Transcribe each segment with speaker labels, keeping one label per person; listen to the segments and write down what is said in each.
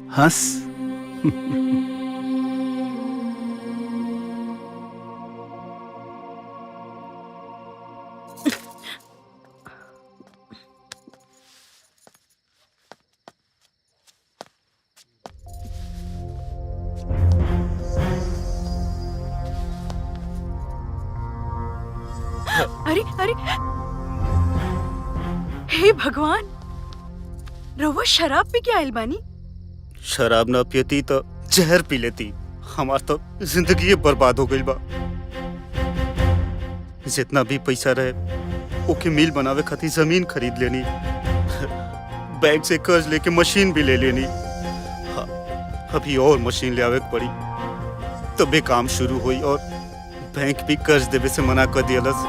Speaker 1: हंस।
Speaker 2: अरे अरे, हे भगवान, रवा शराब पी के आयल बानी?
Speaker 1: शराब ना पियती तो जहर पी लेती। हमार तो जिंदगी बर्बाद हो गई बा। जितना भी पैसा रहे ओके मिल बनावे खातिर जमीन खरीद लेनी, बैंक से कर्ज लेके मशीन भी ले लेनी। अभी और मशीन ले आवे पड़ी तबे काम शुरू हुई और बैंक भी कर्ज देवे से मना कर दियलस।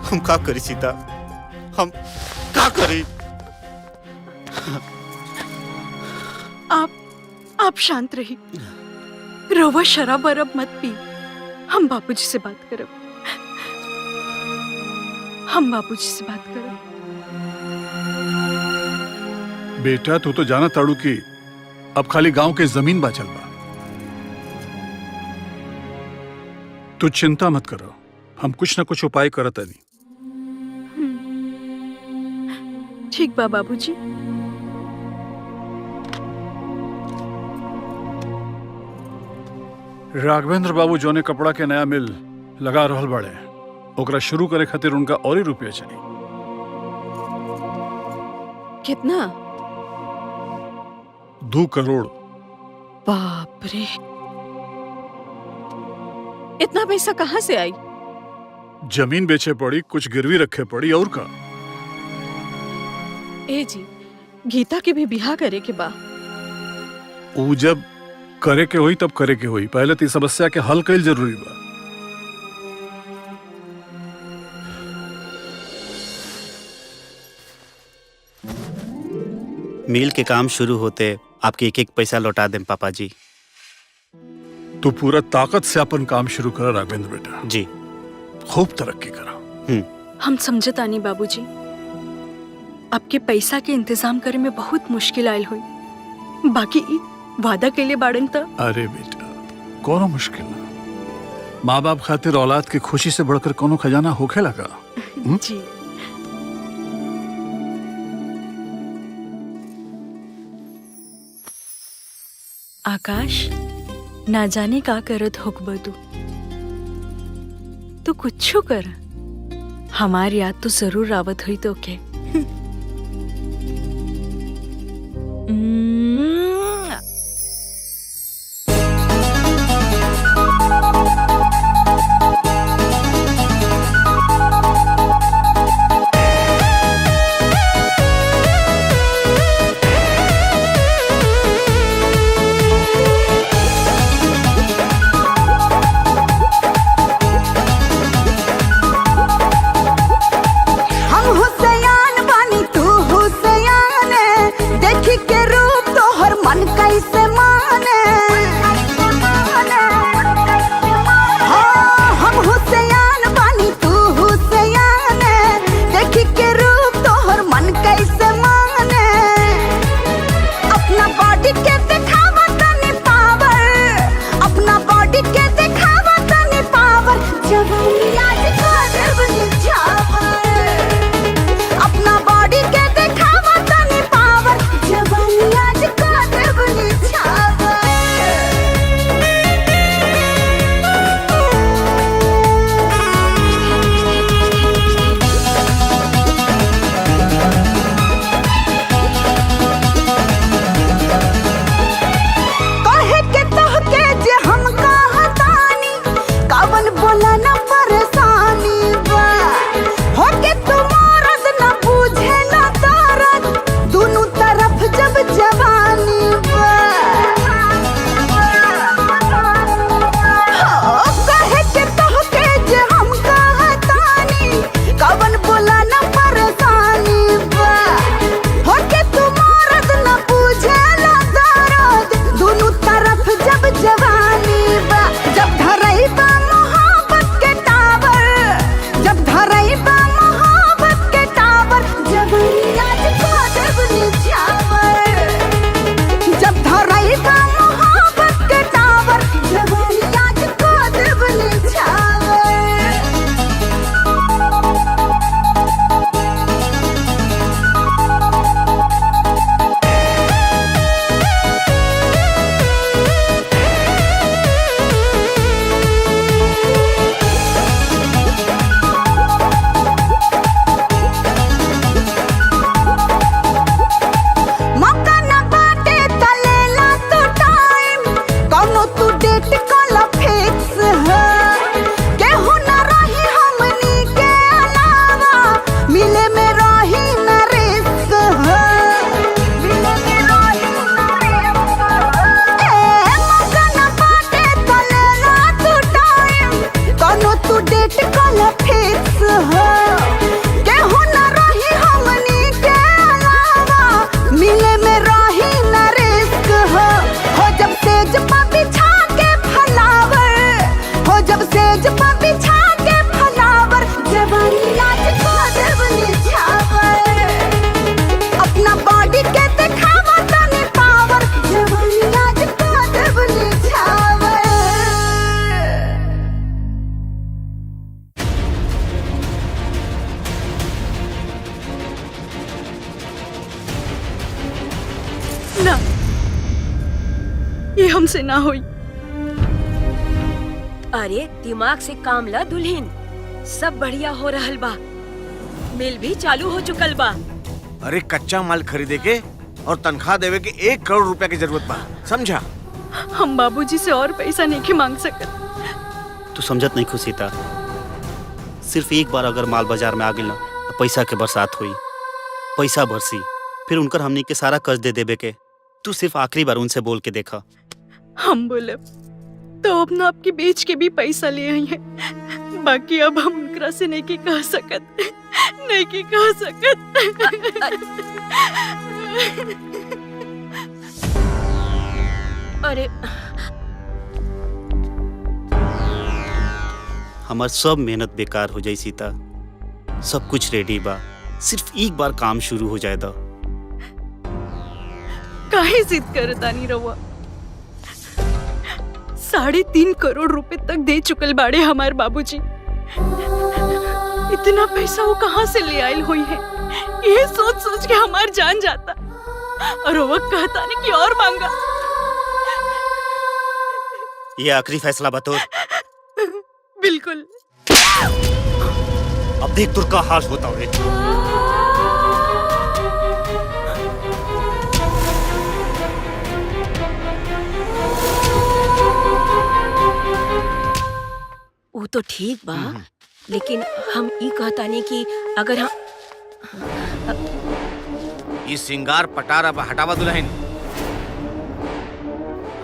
Speaker 1: हम का करी सीता, हम का करी?
Speaker 2: आप शांत रही, रवा शराब वरब मत पी। हम बापूजी से बात करब, हम बापूजी से बात करब।
Speaker 3: बेटा तू तो जाना ताड़ू की अब खाली गांव के जमीन बाचल बा। तू चिंता मत करो, हम कुछ ना कुछ उपाय करत नहीं।
Speaker 2: ठीक बा बाबूजी।
Speaker 3: राघवेंद्र बाबू जोने कपड़ा के नया मिल लगा रहल बड़े, ओकरा शुरू करे खातिर उनका और ही रुपया चाहिए।
Speaker 2: कितना?
Speaker 3: 2 करोड़।
Speaker 2: बाप रे, इतना पैसा कहाँ से आई?
Speaker 3: जमीन बेचे पड़ी, कुछ गिरवी रखे पड़ी और का।
Speaker 2: ए जी, गीता के भी बिहार करे के बा।
Speaker 3: ऊ जब करे के होई तब करे के होई, पहले तो समस्या के हल कईल जरूरी बा।
Speaker 1: मिल के काम शुरू होते आपके एक एक पैसा लौटा दें पापा जी।
Speaker 3: तू पूरा ताकत से अपन काम शुरू करा राघवेंद्र बेटा
Speaker 1: जी।
Speaker 3: खूब तरक्की करा।
Speaker 2: हम समझता नहीं बाबूजी, आपके पैसा के इंतजाम करे में बहुत मुश्किल आयल हुई। बाकी वादा के लिए बाड़न था।
Speaker 3: अरे बेटा कोनो मुश्किल ना, माँ बाप खातिर औलाद की खुशी से बढ़कर कोनो खजाना होखे लगा।
Speaker 2: जी। आकाश, ना जाने का करत होकबा तू कुछो कर, हमार याद तो जरूर आवत हुई तो के। ना, ये हमसे ना हुई।
Speaker 4: अरे दिमाग से काम ला दुल्हन, सब बढ़िया हो रहल बा, मिल भी चालू हो चुकल बा।
Speaker 5: अरे कच्चा माल खरीदे के और तनख्वाह देवे के 1 करोड़ रुपया की जरूरत बा, समझा?
Speaker 2: हम बाबूजी से और पैसा नहीं के मांग सकत।
Speaker 1: तू समझत नहीं खुशीता, सिर्फ एक बार अगर माल बाजार में आ गई ना तो पैसा के बरसात हुई, पैसा बरसी, फिर उनकर हमनी के सारा कर्ज दे देबे के। तू सिर्फ आखिरी बार उनसे बोल के देखा।
Speaker 2: हम बोले तो अपना आपकी बेच के भी पैसा ले आई है, बाकी अब हम उनकरा से नहीं की कह सकत, नहीं की कह सकत।
Speaker 4: अरे
Speaker 1: हमार सब मेहनत बेकार हो जाई सीता, सब कुछ रेडी बा, सिर्फ एक बार काम शुरू हो जाए दा।
Speaker 2: काहे जिद करता नहीं रहुआ? 3.5 करोड़ रुपए तक दे चुकल बाड़े हमारे बाबूजी। इतना पैसा वो कहाँ से ले आयल हुई है, ये सोच सोच के हमार जान जाता, और वो कहता नहीं कि और मांगा।
Speaker 1: ये आखिरी फैसला बतौर।
Speaker 2: बिल्कुल।
Speaker 1: अब देख तुर का हाल होता है।
Speaker 4: वो तो ठीक बा, लेकिन हम ई कहता नहीं कि अगर हम
Speaker 5: ये सिंगार पटारा हटावा दुल्हन,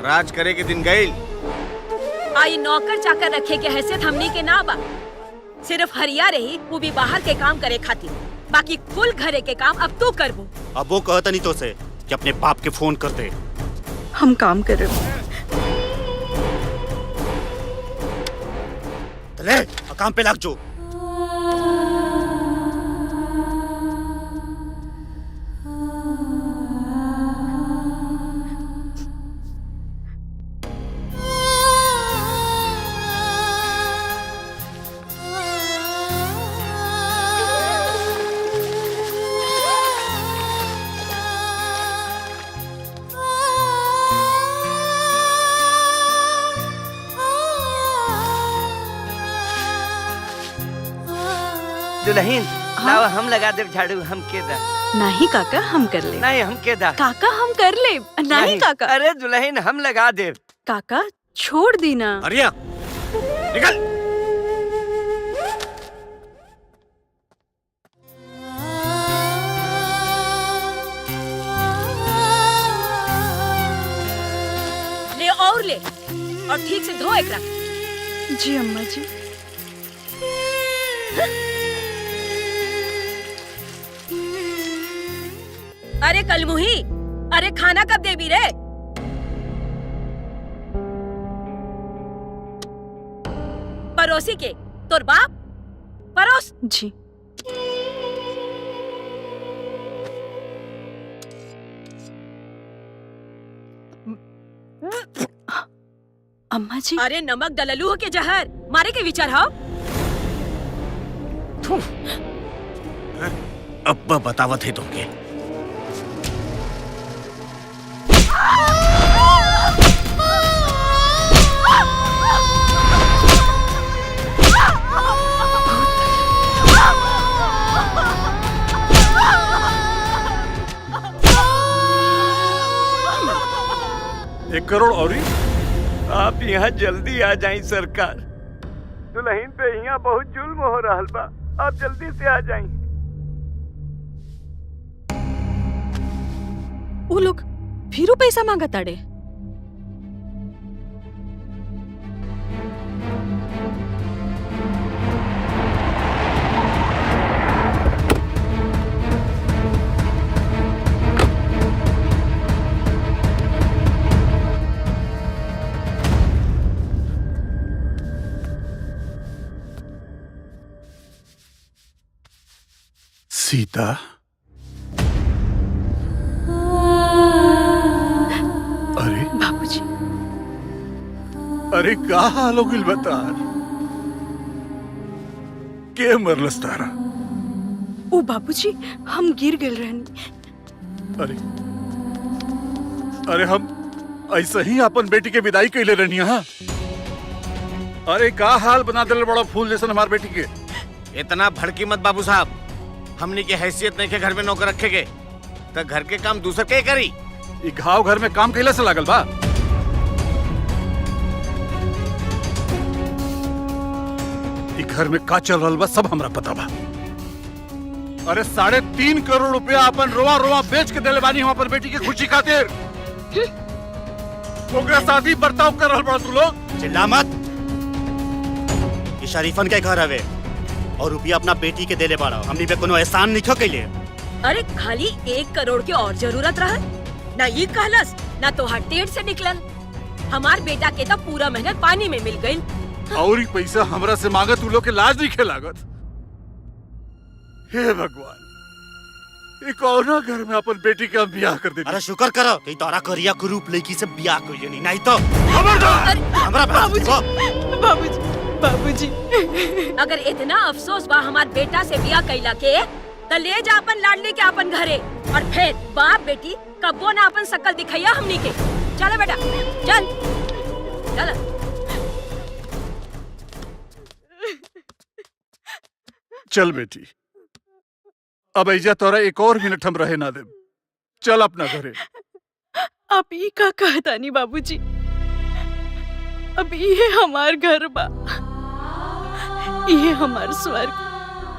Speaker 5: राज करे के दिन गईल।
Speaker 4: आई नौकर चाकर रखे के हैसियत हमनी के ना बा, सिर्फ हरिया रही, वो भी बाहर के काम करे खातिर, बाकी कुल घरे के काम अब तू करबो।
Speaker 1: अब वो कहता नहीं तो से कि अपने बाप के फोन कर दे।
Speaker 2: हम काम कर रहे।
Speaker 1: ले काम पे लग जो।
Speaker 6: दुल्हन लाओ हम लगा देव झाड़ू, हम के दा।
Speaker 2: नहीं काका, हम कर ले।
Speaker 6: नहीं हम के दा।
Speaker 2: काका हम कर ले। नहीं काका।
Speaker 6: अरे दुल्हन हम लगा देव।
Speaker 2: काका छोड़ दी ना।
Speaker 5: अरिया निकल।
Speaker 4: ले और ले, और ठीक से धो एक रख।
Speaker 2: जी अम्मा जी।
Speaker 4: अरे कलमुही, अरे खाना कब देबी रे? परोसी के तोर बाप परोस।
Speaker 2: जी। अम्मा जी।
Speaker 4: अरे नमक डललू हो के जहर मारे के विचार हो?
Speaker 5: अब्बा बतावत है तुमके।
Speaker 3: एक करोड़ और ही?
Speaker 6: आप यहाँ जल्दी आ जाएं सरकार, दुल्हन पे यहाँ बहुत जुल्म हो रहा बा, आप जल्दी से आ जाएं।
Speaker 4: वो लोग फिर पैसा मांगा ताड़े।
Speaker 3: सीता, अरे
Speaker 2: बाबूजी।
Speaker 3: अरे का हाल हो गिल बता, के मरलस तारा?
Speaker 2: ओ बाबूजी, हम गिर गए रहनी।
Speaker 3: अरे अरे हम ऐसे ही अपन बेटी के विदाई कैले रहनी हाँ। अरे का हाल बना दिल बड़ा फूल जैसा हमार बेटी के।
Speaker 5: इतना भड़की मत बाबू साहब, हमने की हैसियत नहीं के घर में नौकर रखे गए, तो घर के काम दूसर के करी।
Speaker 3: ये घाव घर में काम कैला से लागल बा। ये घर में का चल रहल बा सब हमरा पता बा। अरे 3.5 करोड़ रुपया अपन रोआ रोआ बेच के दिले बानी हम अपन बेटी की खुशी खातिर। ओकरा शादी बर्ताव कर रहल बड़ा तू लोग।
Speaker 1: चिल्ला मत। ये शरीफन के घर हवे और रुपया अपना बेटी के देले बाड़ा। हमनी पे कोनो एहसान नहीं कैले।
Speaker 4: अरे खाली 1 करोड़ के और जरूरत रहा ना, ये कहलस ना तो टेढ़ से निकलल। हमार बेटा के तो पूरा मेहनत पानी में मिल गई।
Speaker 3: और ही पैसा हमरा से मांगत तू लोग के लाज नहीं खेलागत। हे भगवान, ये कौना घर में अपन बेटी का ब्याह कर दे।
Speaker 1: अरे शुक्र करो कि तोरा करिया कुरूप लड़की से ब्याह कइले नहीं तो
Speaker 3: खबरदार।
Speaker 1: हमरा
Speaker 2: बाबूजी
Speaker 4: अगर इतना अफसोस बा हमार बेटा से बिया कैला के, तो ले जा अपन लाडली के अपन घरे और फिर बाप बेटी कब्बो ना अपन शकल दिखैया हमनी के। चलो बेटा चल चल।
Speaker 3: चल बेटी, अब ऐजा तोरा 1 और मिनट हम रहे ना दे। चल अपना घरे।
Speaker 2: आप ये का कहता नहीं बाबूजी, अब ये हमार घर बा, ये हमार स्वर्ग,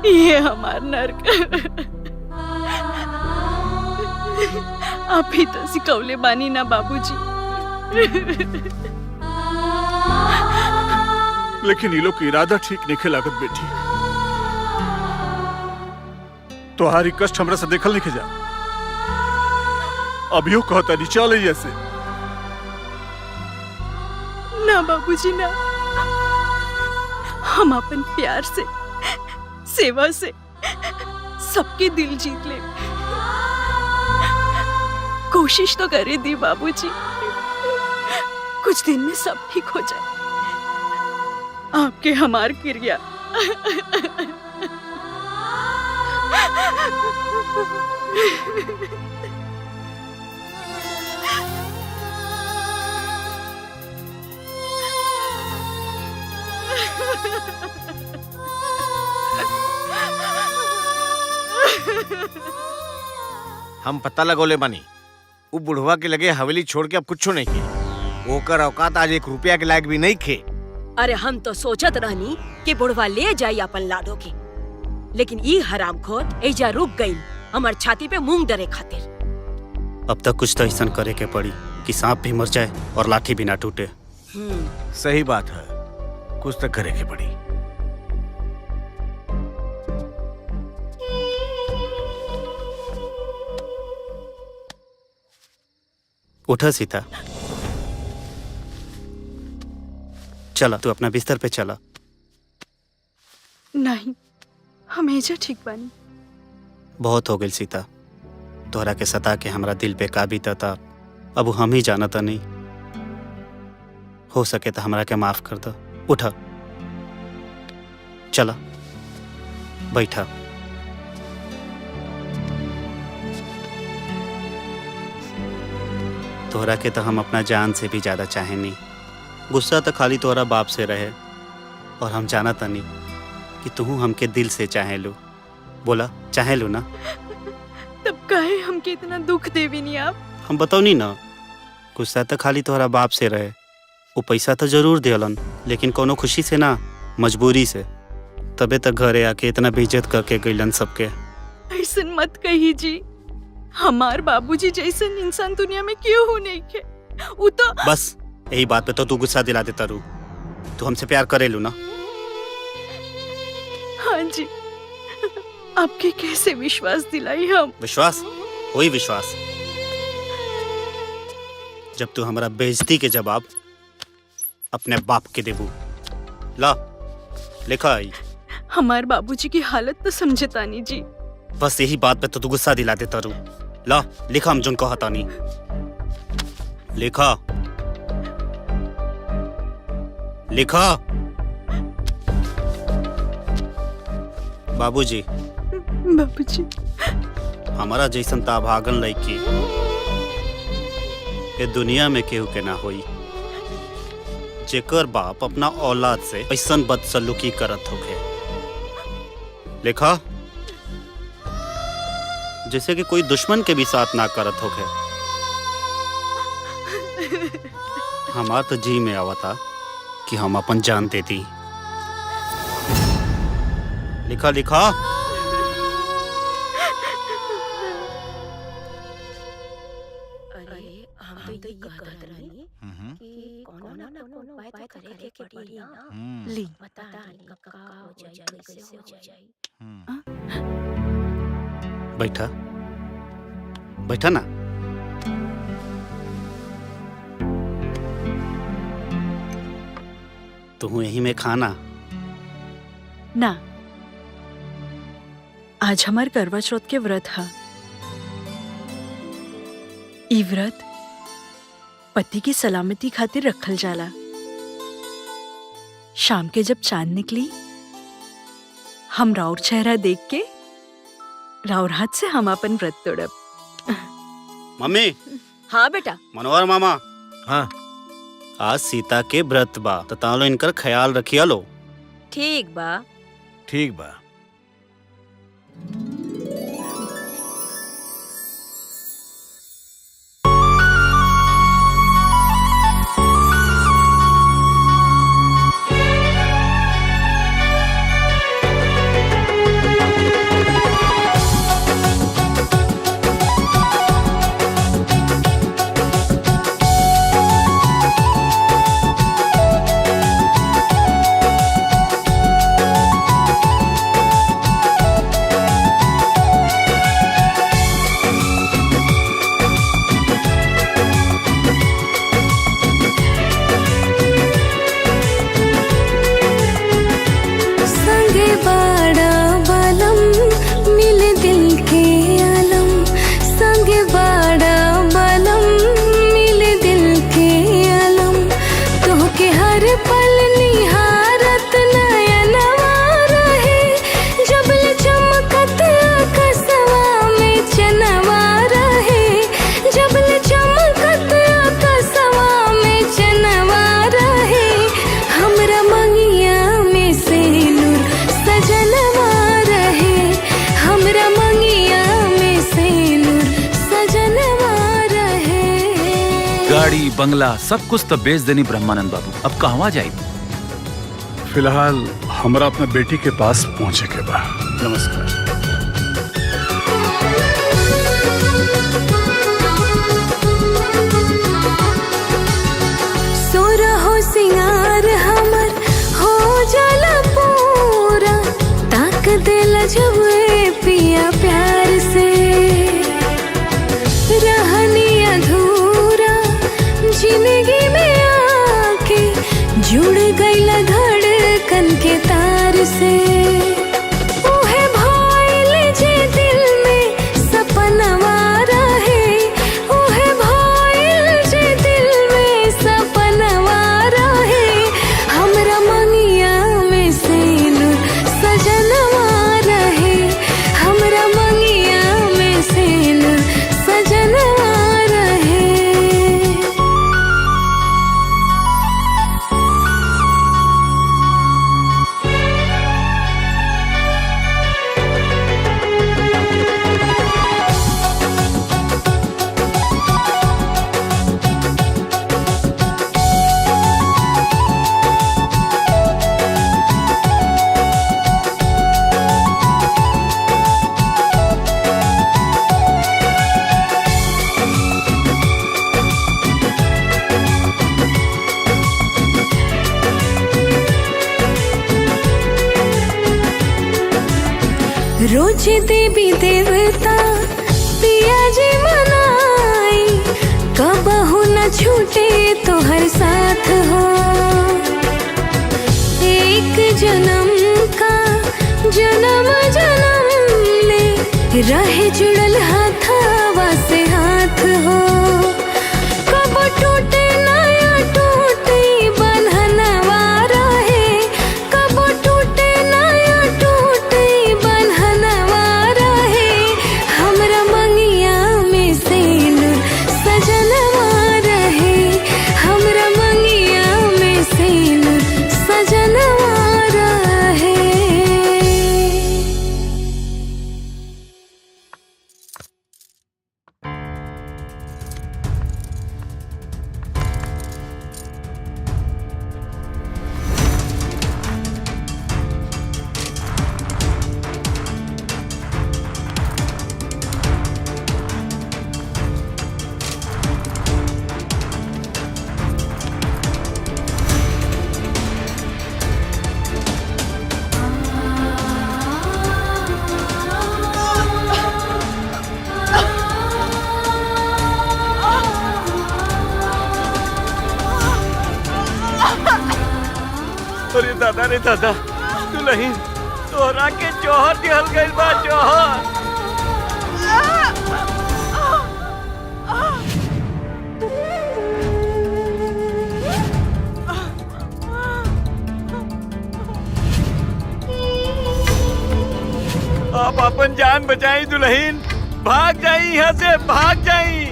Speaker 2: ये हमार नर्क। आप ही तो सिखौले बानी ना बाबूजी।
Speaker 3: लेकिन ये लोग के इरादा ठीक नहीं लागत बेटी। तुम्हारी कष्ट हमरा से देखल नहीं जा। अभियो कहता नहीं चल ऐसे।
Speaker 2: ना बाबूजी ना, हम अपन प्यार से, सेवा से सबके दिल जीत ले। कोशिश तो करे दी बाबूजी, कुछ दिन में सब ठीक हो जाए। आपके हमार क्रिया।
Speaker 5: हम पता लगोले बानी, वो बुढ़वा के लगे हवेली छोड़ के अब कुछ नहीं किए। ओकर औकात आज 1 रुपया के लायक भी नहीं खे।
Speaker 4: अरे हम तो सोचत रहनी कि बुढ़वा ले जाई अपन लाडो के, लेकिन ई हरामखोर एजा रुक गई हमार छाती पे मूंग डरे खातिर।
Speaker 1: अब तक कुछ तो ऐसा करे के पड़ी कि सांप भी मर जाए और लाठी भी ना टूटे।
Speaker 5: सही बात है, कुछ तो करे के पड़ी।
Speaker 1: उठा सीता, चला तू अपना बिस्तर पे चला।
Speaker 2: नहीं, हमेशा ठीक बानी।
Speaker 1: बहुत हो गई सीता, तोहरा के सता के हमरा दिल पे का बीता था अब हम ही जाना था नहीं। हो सके तो हमरा के माफ कर दो। उठा, चला बैठा। तोहरा के तो हम अपना जान से भी ज्यादा चाहे नहीं। गुस्सा तो खाली तोहरा बाप से रहे और हम जाना था नहीं कि तू हमके दिल से चाहे लो। बोला चाहे लो ना?
Speaker 2: तब काहे हमके इतना दुख देवी नहीं आप?
Speaker 1: हम बताओ नहीं ना, गुस्सा तो खाली तोहरा बाप से रहे। वो पैसा तो जरूर देलन, लेकिन कोनो खुशी से ना, मजबूरी से। तबे तक घरे आके इतना बेइज्जत करके गइलन सबके।
Speaker 2: ऐसन मत कही जी, हमार बाबूजी जैसन इंसान दुनिया में क्यों हो नहीं के। वो तो
Speaker 1: बस यही बात पे तो तू गुस्सा दिला देता रू। तू हमसे प्यार करे लू ना?
Speaker 2: हाँ जी, आपके कैसे विश्वास दिलाई हम?
Speaker 1: विश्वास? वही विश्वास जब तू हमारा बेइज्जती के जवाब अपने बाप के देबू। ला लिखा आई।
Speaker 2: हमार बाबूजी की हालत तो समझे तानी जी।
Speaker 1: बस यही बात पे तो तू गुस्सा दिला देता रू। ला लिखा हम जिनको हता नहीं। लिखा लिखा। बाबूजी,
Speaker 2: बाबूजी
Speaker 1: हमारा जैसन ताभागन लड़की ये दुनिया में केहू के ना होई जेकर बाप अपना औलाद से ऐसन बदसलूकी करत होखे। लिखा जैसे कि कोई दुश्मन के भी साथ ना करत होखे। हमार तो जी में आवता कि हम अपन जान देती। लिखा लिखा
Speaker 4: अरे हम तो ये कहत रहनी कि कोनो ना कोनो उपाय तो करे के पड़ी ना।
Speaker 2: ली
Speaker 4: पता नहीं कब का हो जाए, कैसे हो जाए।
Speaker 1: बैठा बैठा ना। तू यही में खाना
Speaker 2: ना। आज हमार करवा चौथ के व्रत हा। ई व्रत पति की सलामती खातिर रखल जाला। शाम के जब चांद निकली हम राउर चेहरा देख के राउर हाथ से हम अपन व्रत तोड़ब।
Speaker 1: मम्मी
Speaker 4: हाँ बेटा।
Speaker 1: मनोहर मामा
Speaker 5: हाँ
Speaker 1: आज सीता के व्रत बा तो तालो इनकर ख्याल रखिया लो।
Speaker 4: ठीक बा।
Speaker 5: ठीक बा।
Speaker 7: गाड़ी बंगला सब कुछ तो बेच देनी ब्रह्मानंद बाबू। अब कहवा जाई?
Speaker 3: फिलहाल हमरा अपना बेटी के पास पहुंचे के बा। नमस्कार।
Speaker 8: सोरहो सिंगार हमर हो जाला पूरा, ताक देला जब पिया प्यार से। रहनी अधूरा जिंदगी में आके जुड़ गईला धड़कन के तार से। उहे भइल जे दिल में सपनवा रहे, उहे भइल जे दिल में सपनवा रहे। हमरा मंगिया में सिनुर सजनवा रहे, हमरा मंगिया में सिनुर सजनवा रहे। रोज देवी देवता पिया जी मनाई, कबहू न छूटे तो हर साथ हो। एक जन्म का जन्म जन्म ले रहे जुड़ल हाथवा से हाथ हो। कब टूटे नया टूटे बंधनवा रहे, कब टूटे नया टूटे बंधनवा रहे। हमरा मंगिया में सिनुर सजनवा रहे,
Speaker 6: अरे दादा रे दादा, दुल्हन तोहरा के जौहर दिहल गइल बा, जौहर। आप अपन जान बचाई दुल्हन, भाग जाई यहाँ से, भाग जाई।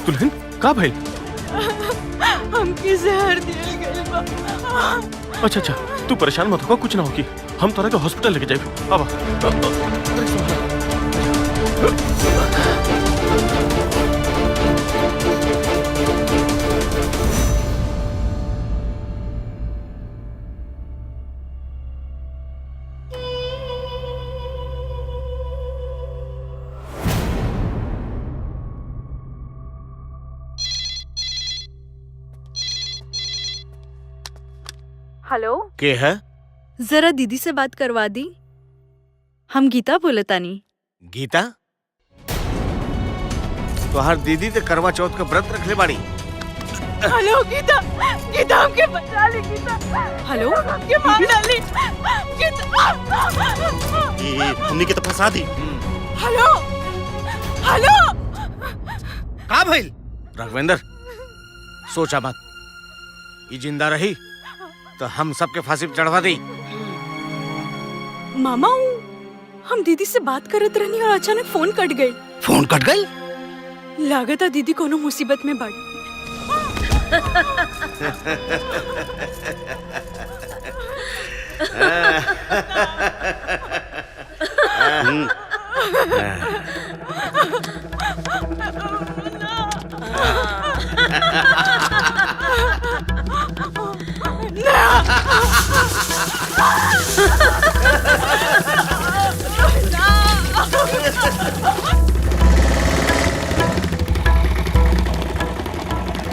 Speaker 9: दुल्हन का भाई?
Speaker 2: हमके जहर दिया गइल बा।
Speaker 9: अच्छा अच्छा, तू परेशान मत हो, कुछ ना होगी। हम तोरा के हॉस्पिटल लेके जाए। अब
Speaker 2: हेलो,
Speaker 5: के है?
Speaker 2: जरा दीदी से बात करवा दी। हम गीता बोलतानी।
Speaker 5: गीता? तो हर दीदी ते करवा चौथ का व्रत रख ले बाड़ी।
Speaker 2: हेलो गीता, गीता हमके बचा ले गीता। हेलो, हमके मार डाली गीता।
Speaker 1: ये हमने के तो फंसा दी।
Speaker 2: Hello, hello.
Speaker 5: का भइल? राघवेंद्र, सोचा मत, ये जिंदा रही तो हम सबके फांसी पे चढ़वा दी।
Speaker 2: मामा, हम दीदी से बात करत रहनी और अचानक फोन कट गई।
Speaker 5: फोन कट गई?
Speaker 2: लागता दीदी कोनो मुसीबत में बाड़ी।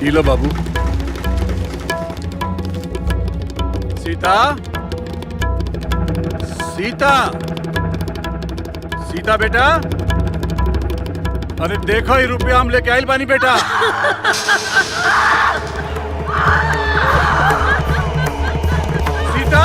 Speaker 3: लो बाबू। सीता, सीता, सीता बेटा, अरे देखो ये रुपया हम लेके आइल बानी बेटा। सीता,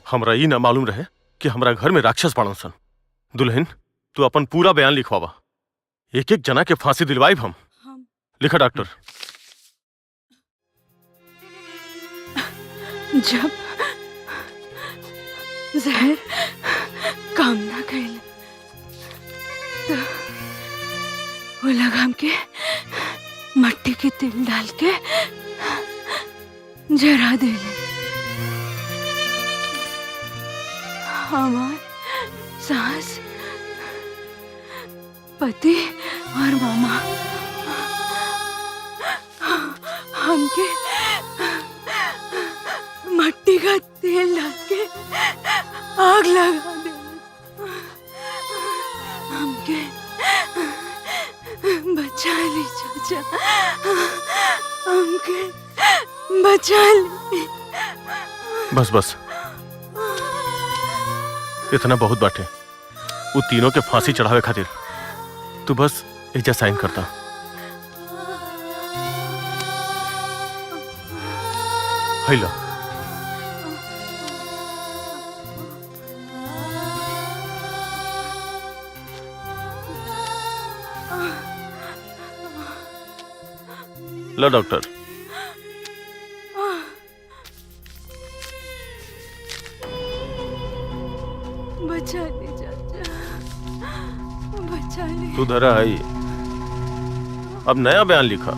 Speaker 9: हमरा ई ना मालूम रहे कि हमरा घर में राक्षस बाड़न सन। दुल्हन, तू अपन पूरा बयान लिखवावा। एक एक जना के फांसी दिलवाइब हम। लिखा डॉक्टर।
Speaker 2: जब जहर काम ना कैल तो वो लगाम के मट्टी के तेल डाल के जरा देले। हमार सास, पति और मामा हमके मट्टी का तेल डाल के आग लगा दे। हमके बचा ली चाचा, हमके बचा ली।
Speaker 9: बस बस, इतना बहुत बाटे। वो तीनों के फांसी चढ़ावे खातिर तू बस एजा साइन करता। हैला लो डॉक्टर।
Speaker 2: बचा ले चाचा, बचा ले।
Speaker 9: तू धरा आई। अब नया बयान लिखा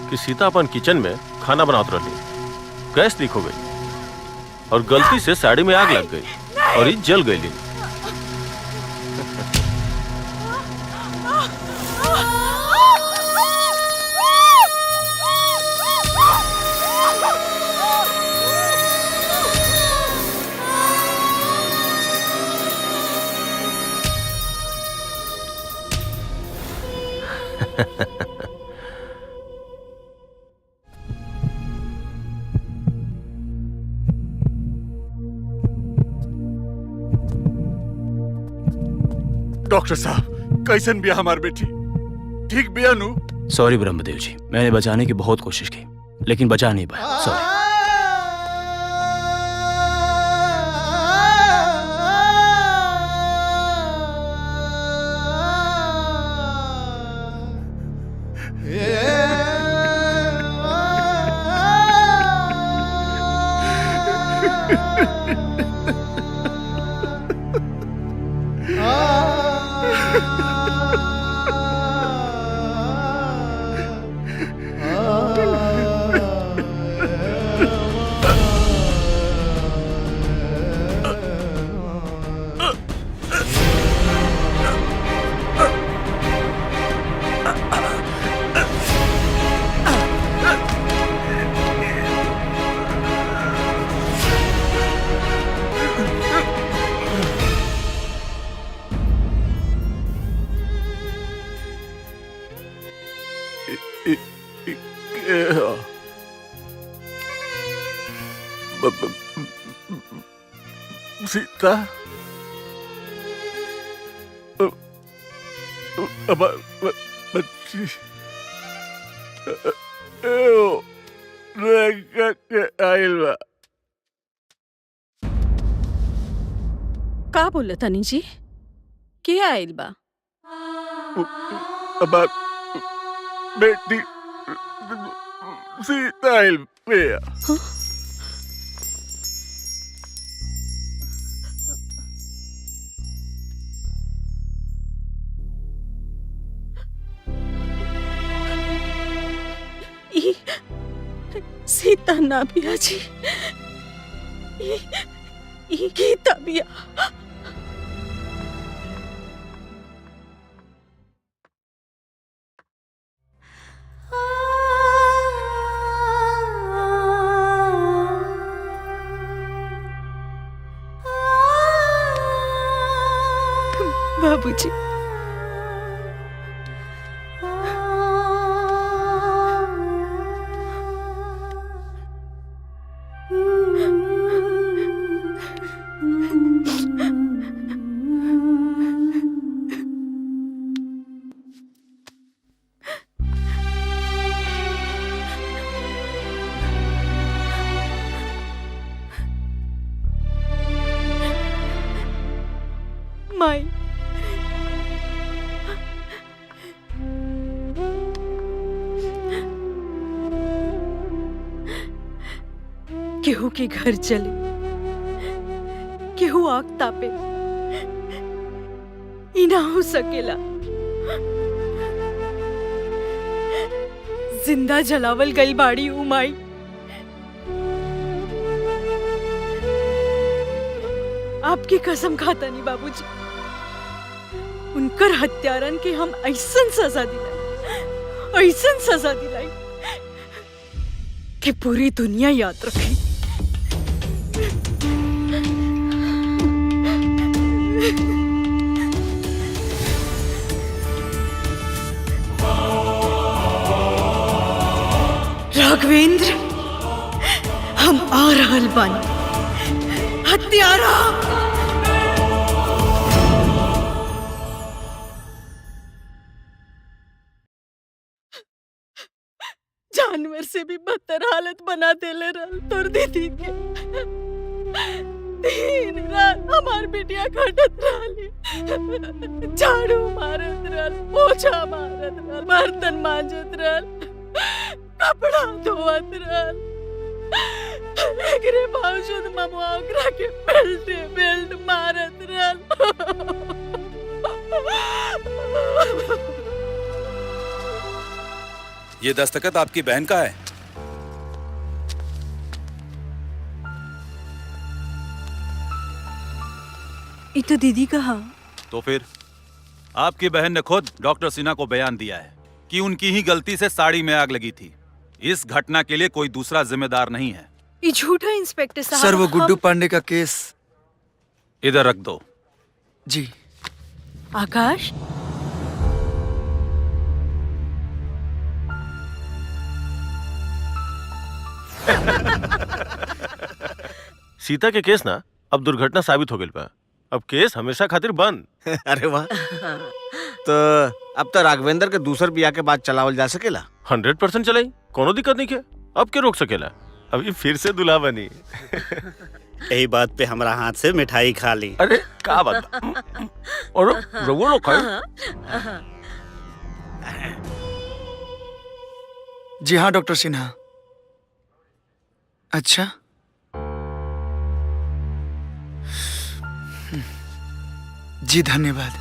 Speaker 9: कि सीता अपन किचन में खाना बनाते रही, गैस लीक हो गई और गलती से साड़ी में आग लग गई और ये जल गई।
Speaker 3: डॉक्टर साहब कैसन बिया हमार बेटी? ठीक बिया नु?
Speaker 10: सॉरी ब्रह्मदेव जी, मैंने बचाने की बहुत कोशिश की लेकिन बचा नहीं पाया। सॉरी।
Speaker 3: सीता बच्ची
Speaker 2: का बोला तनी जी? के आइल बा?
Speaker 3: बेटी सीता आइल बिया।
Speaker 2: सीता ना बिया जी, गीता बिया। बाबूजी, माई केहू के घर चले, केहू आग तापे, ई ना हो सकेला। जिंदा जलावल गई बाड़ी उमाई। आपकी कसम खाता नहीं बाबूजी, उनकर हत्यारन के हम ऐसन सजा दिलाई कि पूरी दुनिया याद रखे। राघवेंद्र, हम आ रहल बानी। हत्यारा ऊपर से भी बदतर हालत बना देले रहल तोर दीदी के। दिन रात हमार बेटिया खटत रहली, झाड़ू मारत रहल, पोछा मारत रहल, बर्तन मांजत रहल, कपड़ा धोवत रहल। एकरे बावजूद ममुआ ओकरा के बेल्ट मारत रहल।
Speaker 7: ये दस्तखत आपकी बहन का है?
Speaker 2: ये तो दीदी का। हाँ।
Speaker 7: तो फिर आपकी बहन ने खुद डॉक्टर सिन्हा को बयान दिया है कि उनकी ही गलती से साड़ी में आग लगी थी। इस घटना के लिए कोई दूसरा जिम्मेदार नहीं है।
Speaker 2: ये झूठा इंस्पेक्टर साहब।
Speaker 11: सर, वो गुड्डू पांडे का केस
Speaker 7: इधर रख दो।
Speaker 11: जी।
Speaker 2: आकाश,
Speaker 9: सीता के केस ना अब दुर्घटना साबित हो गई बा। अब केस हमेशा खातिर बंद।
Speaker 5: अरे वाह, तो अब तो राघवेंद्र के दूसर बिया के बाद चलावल जा सकेला।
Speaker 9: 100% चलाई, कोनो दिक्कत नहीं के। अब के रोक सकेला? अभी फिर से दूल्हा बनी।
Speaker 1: यही बात पे हमारा हाथ से मिठाई खा ली।
Speaker 9: अरे का बात और रघुआ लोग खाए।
Speaker 11: जी हाँ डॉक्टर सिन्हा। अच्छा, जी धन्यवाद।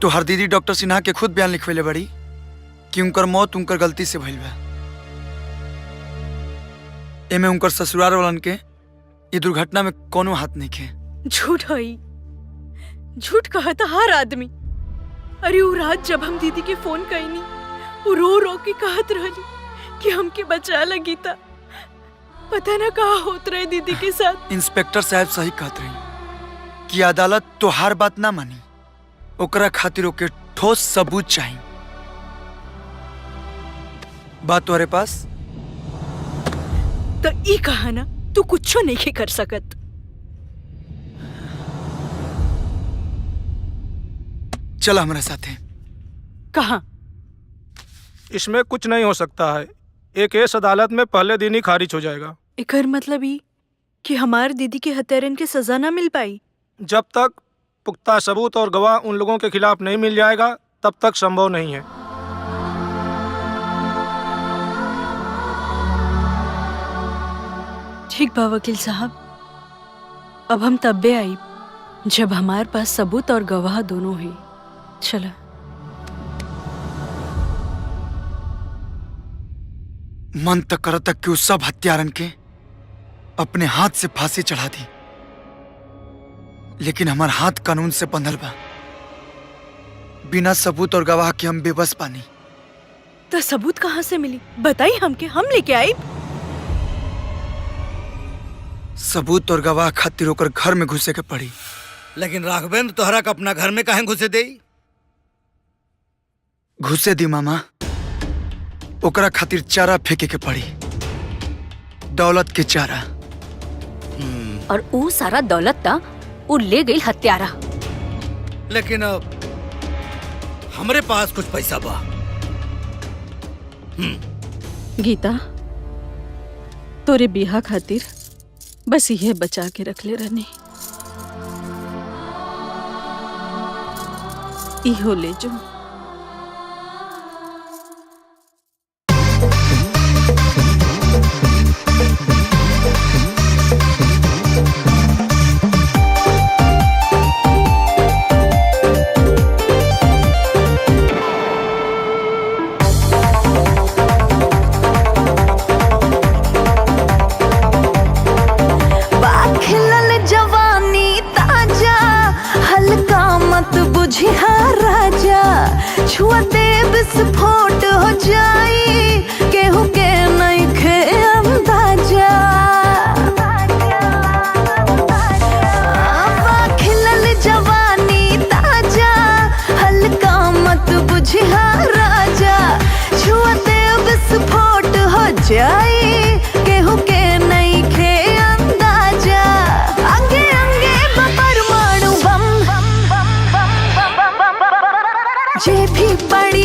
Speaker 11: तो हर दीदी डॉक्टर सिन्हा के खुद बयान लिखवेले बड़ी कि उनकर मौत उनकर गलती से भइल बा। एमे उनकर ससुराल वालन के ये दुर्घटना में कोनो हाथ नहीं खे।
Speaker 2: झूठ होई, झूठ कहता हर आदमी। अरे वो रात जब हम दीदी के फोन कईनी, वो रो रो के कहत रहली कि हमके बचा लगी था। पता ना कहा होत रहे दीदी के साथ।
Speaker 11: इंस्पेक्टर साहब सही कहत रही कि अदालत तो हर बात ना मानी, ओकरा खातिर ओके ठोस सबूत चाहिए। बात तुम्हारे पास?
Speaker 2: तो ई कहा ना तू कुछ नहीं कर सकत।
Speaker 11: चल हमारे साथ है।
Speaker 2: कहा?
Speaker 12: इसमें कुछ नहीं हो सकता है। एक केस अदालत में पहले दिन ही खारिज हो जाएगा।
Speaker 2: एकर मतलब ही कि हमार दीदी के हत्यारन के सजा ना मिल पाई।
Speaker 12: जब तक पुख्ता सबूत और गवाह उन लोगों के खिलाफ नहीं मिल जाएगा तब तक संभव नहीं है।
Speaker 2: ठीक बा वकील साहब, अब हम तब्बे आई जब हमारे पास सबूत और गवाह दोनों हैं। चला।
Speaker 11: मन तक करता कि उस सब हत्यारन के अपने हाथ से फांसी चढ़ा दी, लेकिन हमार हाथ कानून से बंधल बा। बिना सबूत और गवाह के हम बेबस पानी।
Speaker 2: तो सबूत कहाँ से मिली बताई हमके, हम लेके आई।
Speaker 11: सबूत और गवाह खातिर होकर घर में घुसे के पड़ी।
Speaker 13: लेकिन राघवेंद्र तोहरा के अपना घर में काहे घुसे दे?
Speaker 11: घुसे दी मामा, ओकरा खातिर चारा फेंके के पड़ी, दौलत के चारा।
Speaker 4: और वो सारा दौलत ता वो ले गई हत्यारा।
Speaker 13: लेकिन अब हमरे पास कुछ पैसा बा।
Speaker 2: गीता, तोरे बिहा खातिर बस ये बचा के रख ले रहने। इहो ले जो।
Speaker 8: छुआ दे विस्फोट हो जाई, केहू के नहीं खे अंदाजा। खिलल जवानी ताजा, हल्का मत बुझिया राजा। छुआ दे विस्फोट हो जाई, केहू के नहीं खे अंदाजा। अंगे अंगे परमाणु बम, जे भी पड़ी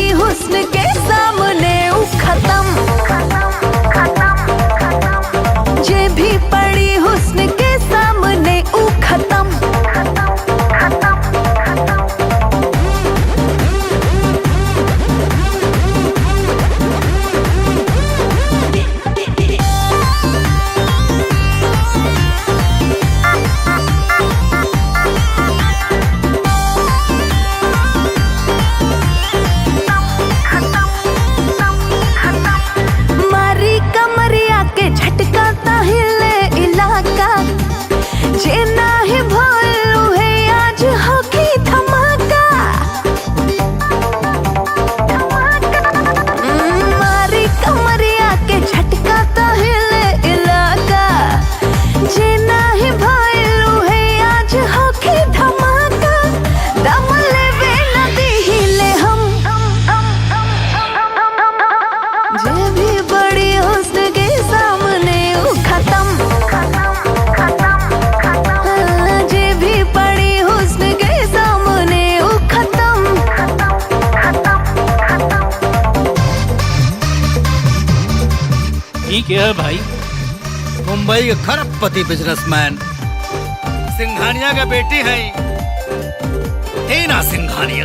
Speaker 13: क्या है भाई? मुंबई के खरबपति बिजनेसमैन सिंघानिया का बेटी है टीना सिंघानिया।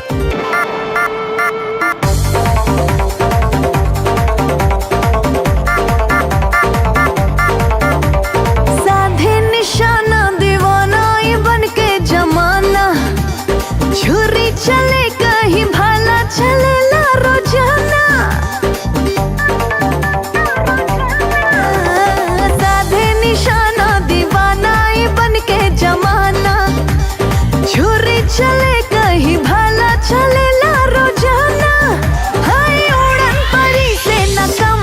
Speaker 8: साधे निशाना दीवाना ये बन के जमाना, छुरी चले कहीं भाला चलेला रोजाना। साधे निशाना दीवाना ये बन के जमाना, छुरी चले कहीं भाला चलेला रोजाना। हाय उड़न परी से न कम,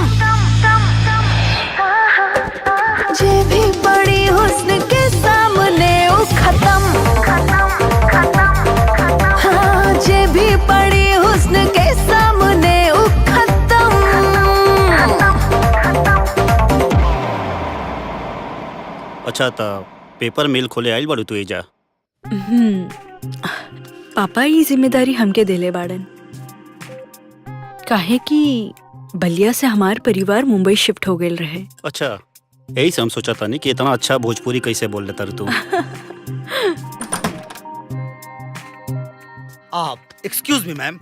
Speaker 8: जे भी बड़ी हुस्न के सामने वो खत्म। हाँ, जे भी बड़ी हुस्न के सामने वो खत्म।
Speaker 1: अच्छा तो पेपर मिल खोले आइल बाड़ू तू एजा?
Speaker 2: पापा ये जिम्मेदारी हमके देले बाड़न, काहे कि बलिया से हमार परिवार मुंबई शिफ्ट हो गए रहे।
Speaker 1: अच्छा यही से हम सोचा था नहीं कि इतना अच्छा भोजपुरी कैसे बोल लेता रे तू।
Speaker 13: आप एक्सक्यूज मी मैम,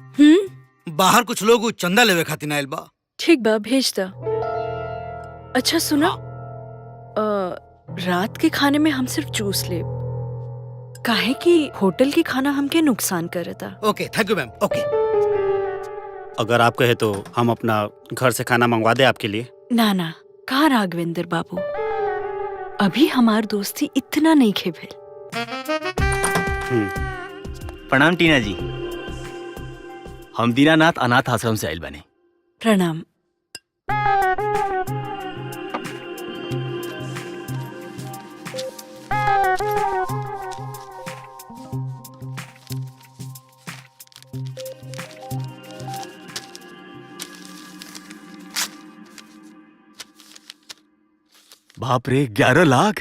Speaker 13: बाहर कुछ लोग चंदा लेवे खातिर आइल बा।
Speaker 2: ठीक बा, भेज दा। अच्छा सुना, रात के खाने में हम सिर्फ जूस ले, काहे कि होटल की खाना हमके नुकसान करता।
Speaker 13: ओके थैंक यू मैम। ओके
Speaker 1: अगर आप कहे तो हम अपना घर से खाना मंगवा दे आपके लिए।
Speaker 2: ना ना, कहाँ राघवेंद्र बाबू, अभी हमार दोस्ती इतना नहीं खेभेल।
Speaker 10: प्रणाम टीना जी, हम दीनानाथ अनाथ आश्रम से आइल बने।
Speaker 2: प्रणाम।
Speaker 10: बाप रे, 11 लाख!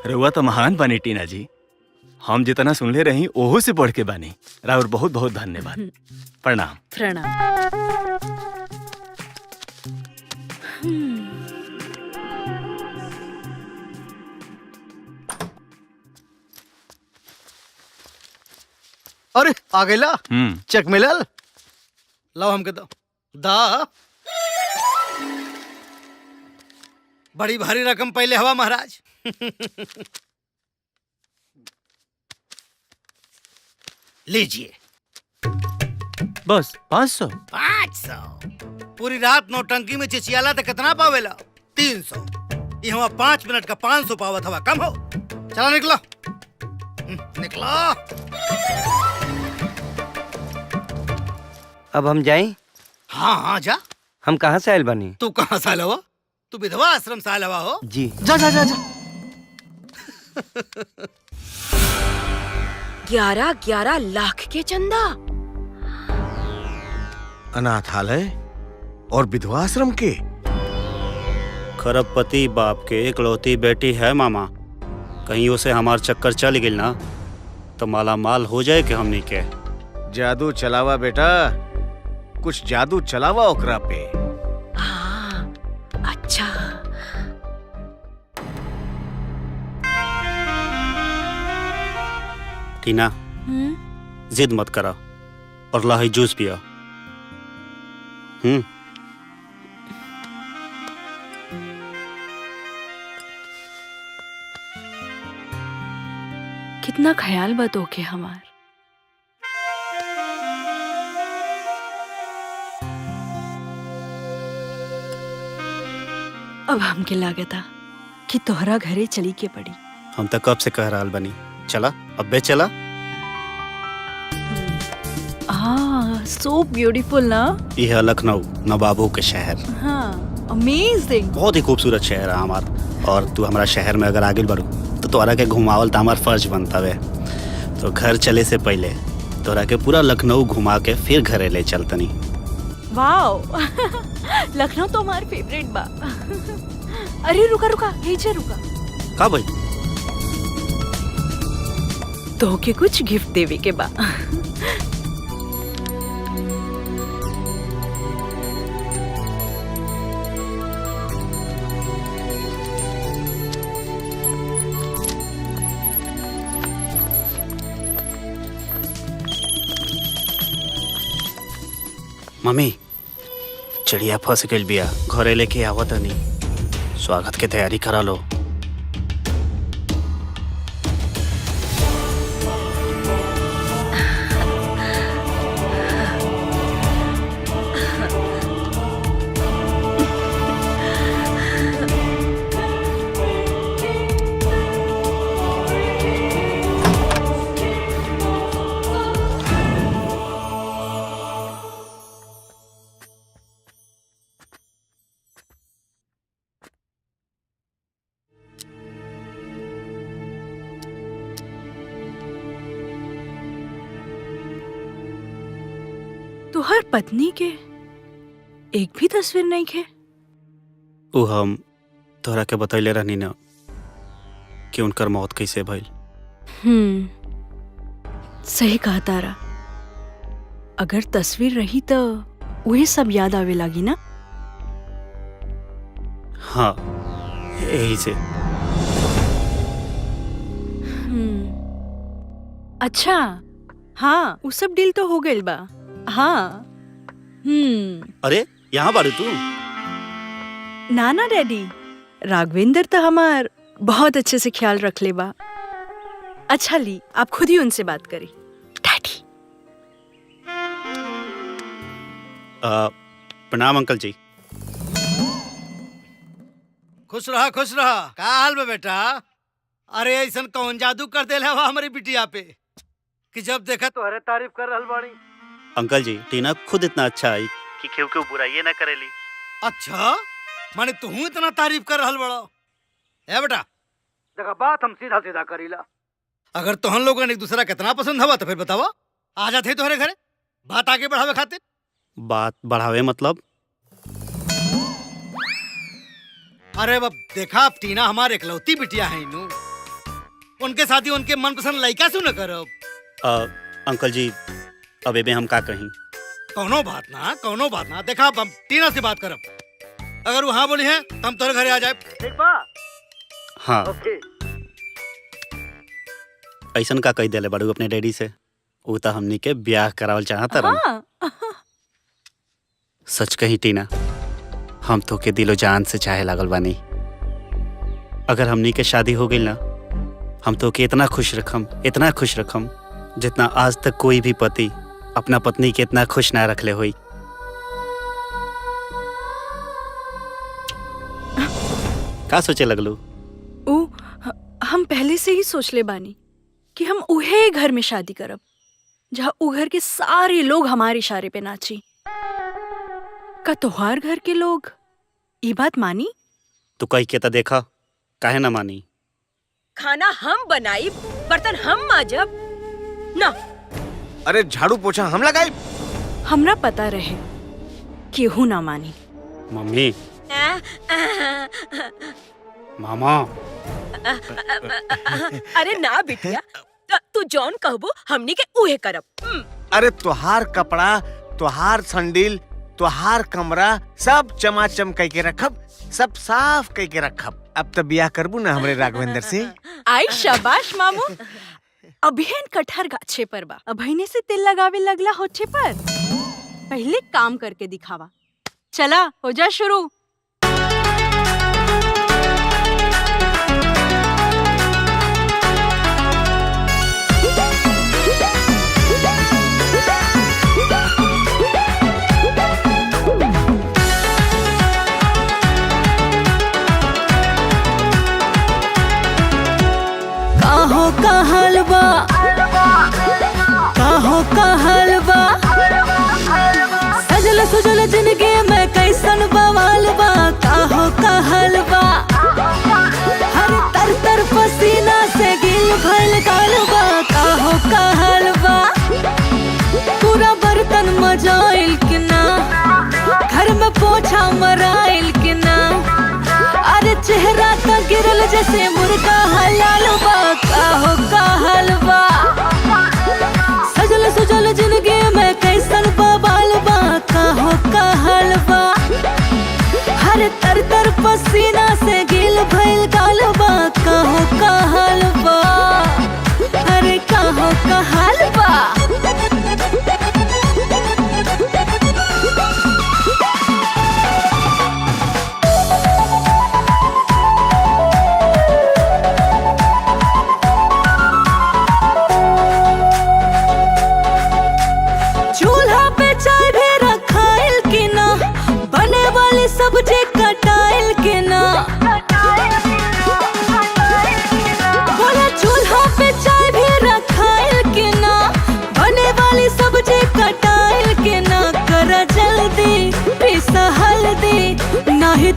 Speaker 10: रउआ तो महान बानी टीना जी, हम जितना सुनले रही ओहो से बढ़ के बानी। राउर बहुत बहुत धन्यवाद। प्रणाम।
Speaker 2: प्रणाम।
Speaker 13: अरे आ गईला, चेक मिलल। लाओ हमके दो। दा बड़ी भारी रकम पहले हवा महाराज। लीजिए।
Speaker 10: बस 500?
Speaker 13: 500 पूरी रात नौटंकी में चिचियाला तो कितना पावेला? 300। ये हवा 5 मिनट का 500 पावत हवा, कम हो। चलो निकलो निकलो।
Speaker 6: अब हम जाएं?
Speaker 13: हाँ हाँ जा।
Speaker 6: हम कहाँ से आयल बनी?
Speaker 13: तू कहाँ से आयल हुआ? तू विधवा आश्रम से आयल हुआ हो?
Speaker 6: जी।
Speaker 13: जा जा जा जा।
Speaker 4: 11 लाख के चंदा।
Speaker 5: अनाथालय और विधवा आश्रम के?
Speaker 1: खरबपति बाप के इकलौती बेटी है मामा, कहीं उसे हमार चक्कर चल गई ना तो माला माल हो जाए कि हमनी के।
Speaker 5: जादू चलावा बेटा, कुछ जादू चलावा ओकरा पे।
Speaker 4: हाँ, अच्छा।
Speaker 1: टीना जिद मत करा और लाही जूस पिया।
Speaker 2: कितना ख्याल बतो के हमार। अब हमके लागता कि तोहरा घरे चली के पड़ी।
Speaker 1: हम तो कब से कह रहा बनी, चला अब बे चला।
Speaker 2: सो ब्यूटीफुल ना।
Speaker 1: यह है लखनऊ, नवाबों के शहर।
Speaker 2: हाँ, अमेजिंग।
Speaker 1: बहुत ही खूबसूरत शहर है हमार। और तू हमारा शहर में अगर आगे बढ़ू तो तोरा के घुमावल तो हमार फर्ज बनता है। तो घर चले से पहले तोरा के पूरा लखनऊ घुमा के फिर घरे ले चलतनी।
Speaker 2: वाओ लखनऊ तो हमार फेवरेट बा। अरे रुका रुका, नीचे रुका।
Speaker 1: का भाई?
Speaker 2: तो के कुछ गिफ्ट देवे के बा।
Speaker 1: मम्मी चिड़िया फंस गई बिया, घरे लेके आवत नहीं। स्वागत के तैयारी करा लो।
Speaker 2: तुहर पत्नी के एक भी तस्वीर नहीं खे?
Speaker 1: उ हम तोहरा के बतैले रहनी ना कि उनकर मौत कैसे भइल।
Speaker 2: सही कहा तारा। अगर तस्वीर रही तो वही सब याद आवे लगी ना।
Speaker 1: हाँ यही से।
Speaker 2: अच्छा हाँ, वो सब डील तो हो गइल बा। हाँ।
Speaker 1: अरे यहाँ बारू तू?
Speaker 2: ना डैडी, राघवेंद्र तो हमार बहुत अच्छे से ख्याल रख ले बा। अच्छा ली, आप खुद ही उनसे बात करी। डैडी।
Speaker 1: प्रणाम अंकल जी।
Speaker 13: खुश रहा खुश रहा। का हाल में बेटा? अरे ऐसन कौन जादू कर देला हवा हमारी बिटिया पे कि जब देखा तो हरे तारीफ कर रहल बाड़ी।
Speaker 1: अंकल जी टीना खुद इतना अच्छा है कि क्यों क्यों बुराई ना करेली।
Speaker 13: अच्छा माने तू इतना तारीफ कर रहल बड़ा? ए बेटा देखा, बात हम सीधा सीधा करीला। अगर तोहन लोगन एक दूसरा कितना पसंद हवा तो फिर बतावा, आ जाते तोहरे घरे बात आगे बढ़ावे खातिर।
Speaker 1: बात बढ़ावे मतलब?
Speaker 13: अरे बाप देखा, अब टीना हमारे इकलौती बिटिया है इनू, उनके साथ ही उनके मनपसंद लड़का से न करब।
Speaker 1: अंकल जी अब एबे हम का कहीं?
Speaker 13: कौनो बात ना। देखा अब हम टीना से बात करब, अगर वो हाँ बोली है तो हम तोरे घरे आ जाए। ठीक बा?
Speaker 1: हाँ।
Speaker 13: ओके।
Speaker 1: ऐसन का कही देले बड़ू अपने डैडी से? वो तो हमनी के ब्याह करावल चाहता रहा। सच कही टीना, हम तो के दिलो जान से चाहे लागल बानी। अगर हमनी के शादी हो गई ना, हम तो के इतना खुश रखम जितना आज तक कोई भी पति अपना पत्नी के इतना खुश ना रखले हुई। का सोचे लगलू?
Speaker 2: हम पहले से ही सोच ले बानी कि हम उहे घर में शादी करब जहाँ उ घर के सारे लोग हमारे इशारे पे नाची। का तोहार घर के लोग ये बात मानी?
Speaker 1: तू कही के तो देखा, काहे ना मानी?
Speaker 4: खाना हम बनाई, बर्तन हम माजब ना।
Speaker 5: अरे झाड़ू पोछा हम लगाई।
Speaker 2: हमरा पता रहे केहू ना मानी।
Speaker 1: मम्मी। मामा।
Speaker 4: अरे ना बिटिया, तू जौन कहबो हमनी के उहे करब।
Speaker 5: अरे तोहार कपड़ा, तोहार संडील, तोहार कमरा सब चमाचम कह के रखब, सब साफ कह के रखब। अब तो बियाह करबू ना हमरे राघवेंद्र से।
Speaker 2: आई शाबाश मामू। अभिहन कटहर गाछे पर बा, अभिने से तिल लगावे लगला होठे पर। पहले काम करके दिखावा। चला हो जा शुरू।
Speaker 8: काहो का हलवा सजल सुजल जिंदगी में कैसन बवाल बा। काहो का हलवा हर तर तर पसीना से गिल भइल गालबा। काहो का हलवा पूरा बर्तन मजाइल कि ना, घर में पोछा मराइल कि ना। अरे चेहरा तो गिरल जैसे मुर्गा हलाल बा। काहो का हलवा सजल सुजल जिंदगी में कैसन बवाल बा। काहो का हलवा हर तर तर पसीना से गिल भइल गालबा। काहो का हलवा, अरे काहो का हलवा।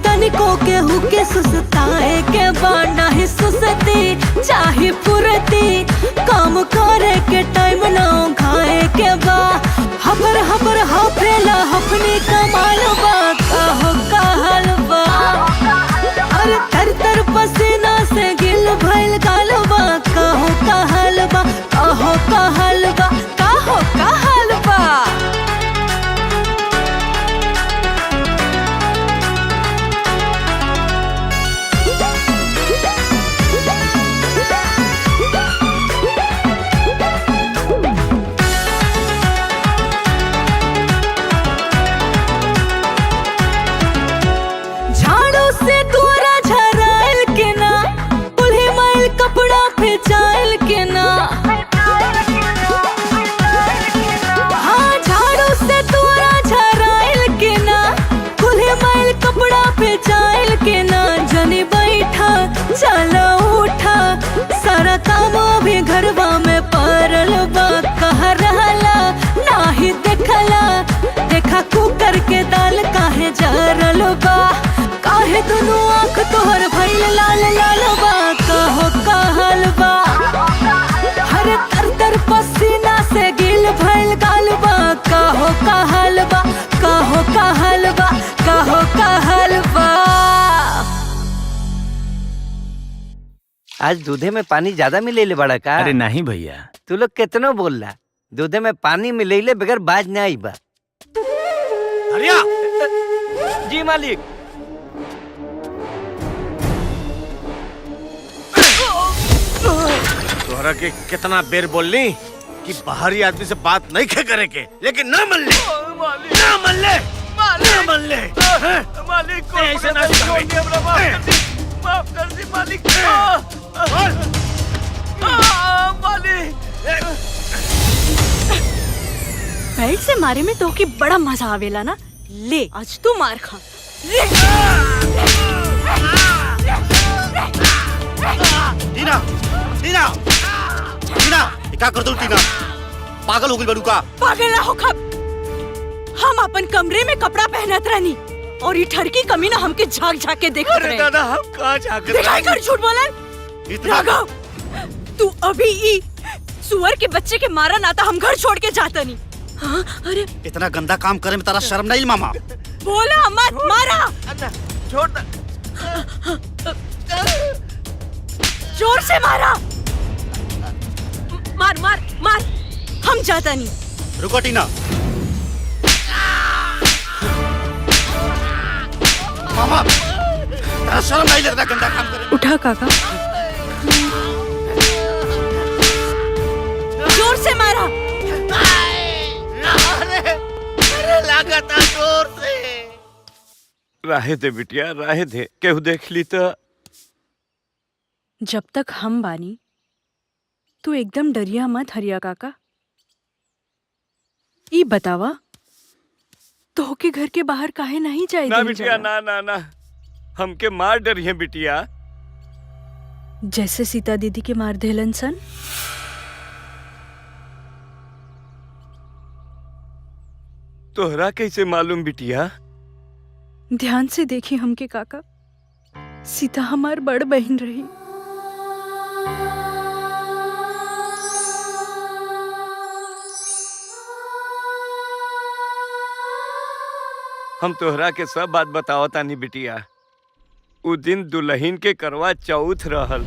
Speaker 8: तनिको केहू के सुसताए के बा नाही सुसती चाहे फुरती काम करे के टाइम ना खाए के बा हबर हबर हफरेला हफनी कमाल बा काहो कहल बा अरे तर तर पसीना से गिल भइल गाल बा काहो कहल बा काहो कहल बा काहो कहल बा। झाड़ू से दूरा झराइल के ना पुल्ही माइल कपड़ा फेंचाइल के ना हाँ झाड़ू से दूरा झराइल के ना पुल्ही माइल कपड़ा फेंचाइल के ना जनी बैठा चला उठा सारा काम भी घरवा में परल बा कह रहला नाही देखला देखा कुकर के दाल काहे जरल बा काहे दुनू आँख तोहर भइल लाल लाल बा काहो कहल बा हरे तर तर पसीना से गिल भइल गाल बा काहो कहल बा काहो कहल बा काहो कहल बा।
Speaker 6: आज दूधे में पानी ज्यादा मिलेले बड़ा का?
Speaker 10: अरे नहीं भैया।
Speaker 6: तू लोग कितनो बोलला दूधे में पानी मिलेले बगैर बाज नहीं आई बा।
Speaker 5: हरिया
Speaker 6: जी मालिक।
Speaker 5: तोहरा के कितना बेर बोलनी कि बाहरी आदमी से बात नहीं खे करे के, लेकिन ना मन ले ना मन ले ना मन ले
Speaker 6: मालिक को
Speaker 5: ऐसे ना
Speaker 6: माफ कर दी मालिक। मालिक
Speaker 2: बेल्ट से मारे में तो की बड़ा मजा आवेला ना। ले आज तू मार खा।
Speaker 1: टीना टीना टीना क्या कर दो टीना पागल हो गई बड़ू का?
Speaker 2: पागल ना हो खब हम अपन कमरे में कपड़ा पहनत रहनी और ये ठरकी कमीना हमके झाक झाक के देखत रहे।
Speaker 5: दादा हम कहाँ झाक
Speaker 2: दिखाई कर झूठ बोलन। राघव तू अभी ई सुअर के बच्चे के मारा ना था हम घर छोड़ के जाता नहीं। हाँ अरे
Speaker 1: इतना गंदा काम करे में तारा शर्म नहीं मामा?
Speaker 2: बोला मत मारा
Speaker 5: छोड़
Speaker 2: जोर से मारा।
Speaker 4: मार मार मार।
Speaker 2: हम जाता नहीं।
Speaker 1: रुको टीना। मामा तारा शर्म नहीं लगता गंदा काम करे?
Speaker 2: उठा काका। जोर से मारा।
Speaker 5: अरे लागता जोर से। राहे दे बिटिया राहे दे, केहू देख ली तो।
Speaker 2: जब तक हम बानी तू एकदम डरिया मत हरिया काका। ई बतावा तो के घर के बाहर काहे नहीं जाए?
Speaker 6: ना बिटिया ना ना ना हमके मार डरिए बिटिया।
Speaker 2: जैसे सीता दीदी के मार देलन सन।
Speaker 6: तोहरा कैसे मालूम बिटिया?
Speaker 2: ध्यान से देखी हमके काका, सीता हमार बड़ बहन रही।
Speaker 6: हम तोहरा के सब बात बताओ तानी बिटिया। उ दिन दुल्हन के करवा चौथ रहल।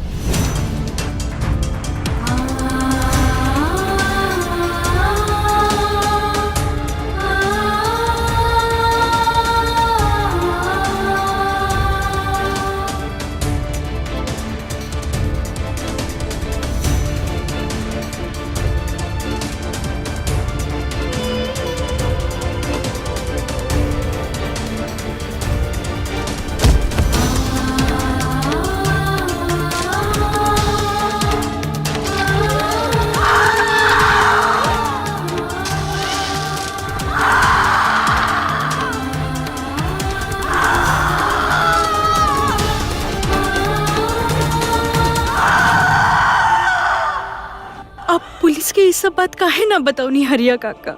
Speaker 2: पुलिस के ये सब बात काहे ना बताऊनी हरिया काका?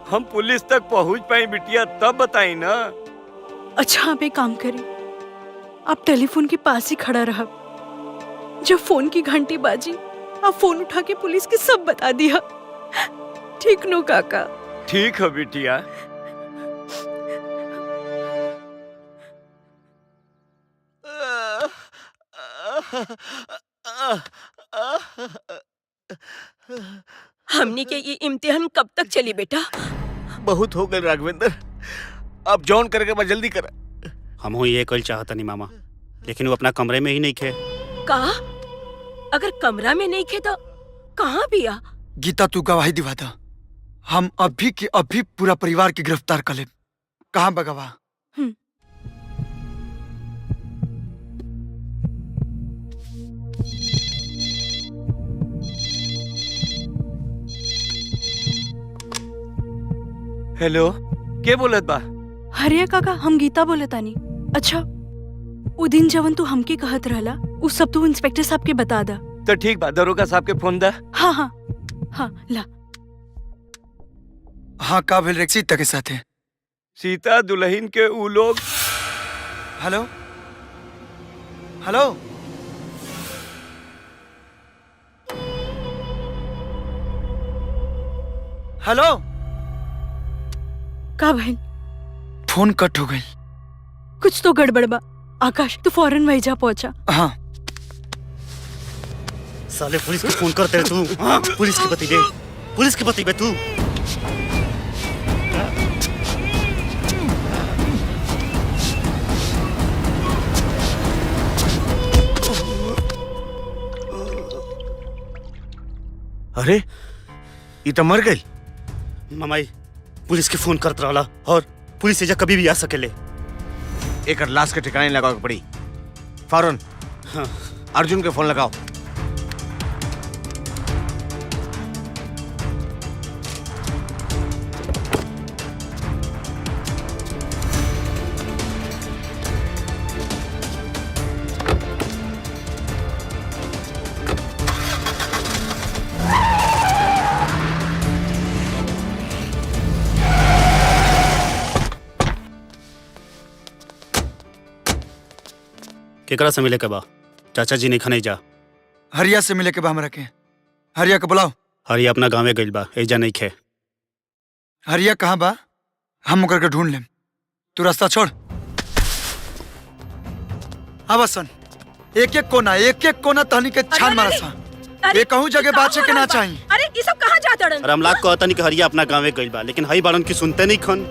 Speaker 6: हम पुलिस तक पहुंच पाई बिटिया तब बताई ना।
Speaker 2: अच्छा आप एक काम करें, आप टेलीफोन के पास ही खड़ा रहा। जब फोन की घंटी बाजी आप फोन उठा के पुलिस के सब बता दिया। ठीक नो काका?
Speaker 6: ठीक है बिटिया।
Speaker 4: हमनी के ये इम्तिहान कब तक चली बेटा?
Speaker 5: बहुत हो गए राघवेंद्र, अब जॉन करके बस जल्दी कर।
Speaker 1: हम ये कल चाहता नहीं मामा, लेकिन वो अपना कमरे में ही नहीं खे।
Speaker 4: कहा? अगर कमरा में नहीं खे तो कहाँ भी आ?
Speaker 11: गीता तू गवाही दिवा दा, हम अभी के अभी पूरा परिवार के गिरफ्तार कर ले। कहाँ बगवा?
Speaker 6: हेलो, के बोलत बा?
Speaker 2: हरिया काका, हम गीता बोले तानी। अच्छा, वो दिन जवन तू हमके कहत रहला वो सब तू इंस्पेक्टर साहब के बता दा।
Speaker 6: तो ठीक बा, दरोगा साहब के फोन दा।
Speaker 2: हाँ हाँ हाँ, ला।
Speaker 11: हाँ, का भेल रे सीता के साथे?
Speaker 6: सीता दुल्हन के ऊ लोग।
Speaker 11: Hello hello, hello.
Speaker 2: का भाई?
Speaker 11: फोन कट हो गई।
Speaker 2: कुछ तो गड़बड़ बा। आकाश, तू फौरन वही जा पहुंचा।
Speaker 11: हाँ।
Speaker 1: साले पुलिस को फोन करते रहे तू। हाँ? पुलिस की बती दे, पुलिस की बती बे तू।
Speaker 5: अरे ये तो मर गई।
Speaker 1: मामाई पुलिस के फोन करत रहला और पुलिस एजा कभी भी आ सकेले।
Speaker 5: एक लाश के ठिकाने लगाओ पड़ी। फौरन
Speaker 1: हाँ।
Speaker 5: अर्जुन के फोन लगाओ।
Speaker 1: केकरा से मिले के बा? चाचा जी नहीं खने जा।
Speaker 11: हरिया से मिले के बा हमरा के। हरिया के बुलाओ।
Speaker 1: हरिया अपना गाँव गइल बा, एजा नहीं खे।
Speaker 11: हरिया कहाँ बा? हम ओकर के ढूंढ लेम। तू रास्ता छोड़। अब सन एक एक कोना तहनी के छान मारा सा। ये कहूँ जगह बाचे के ना चाहिए।
Speaker 4: अरे ये सब कहाँ जात अड़न?
Speaker 1: रामलाल कहता नहीं कि हरिया अपना गाँव गइल बा, लेकिन हई बाड़न की सुनते नहीं खन।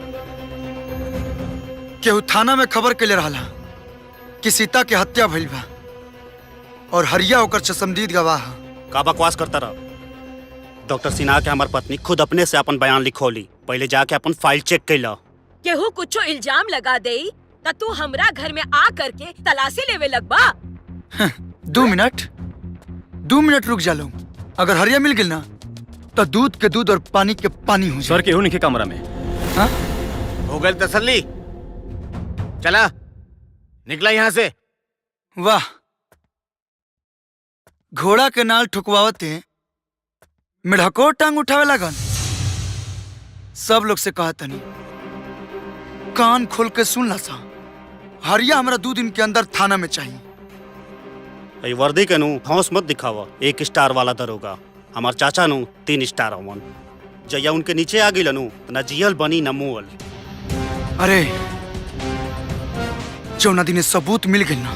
Speaker 11: केहू थाना में खबर के ले रहा कि सीता के हत्या भइल बा और हरिया ओकर चश्मदीद गवाह।
Speaker 1: का बकवास करता रहा? डॉक्टर सिन्हा के हमार पत्नी खुद अपने से अपन बयान लिखोली। पहले जाके अपन फाइल चेक कैला।
Speaker 4: केहू कुछो इल्जाम लगा दे त तू हमरा घर में आ करके तलाशी लेवे लगबा।
Speaker 11: 2 मिनट रुक जा लो। अगर हरिया मिल गई ना तो दूध के दूध और पानी के पानी हो जाए।
Speaker 10: सर केहू नहीं के कमरा में।
Speaker 11: हाँ?
Speaker 5: हो गई तसल्ली। चला निकला यहाँ से।
Speaker 11: वाह, घोड़ा के नाल ठुकवावते मिढ़को टांग उठावे लगन। सब लोग से कहा तनी कान खोल के सुन ला सा। हरिया हमरा 2 दिन के अंदर थाना में चाहिए।
Speaker 1: वर्दी के नु हौस मत दिखावा। 1 स्टार वाला दरोगा। हमार चाचा नु 3 स्टार अवन। जया उनके नीचे आ गई नु ना जियल बनी ना मुअल।
Speaker 11: अरे जौना दिने सबूत मिल गई ना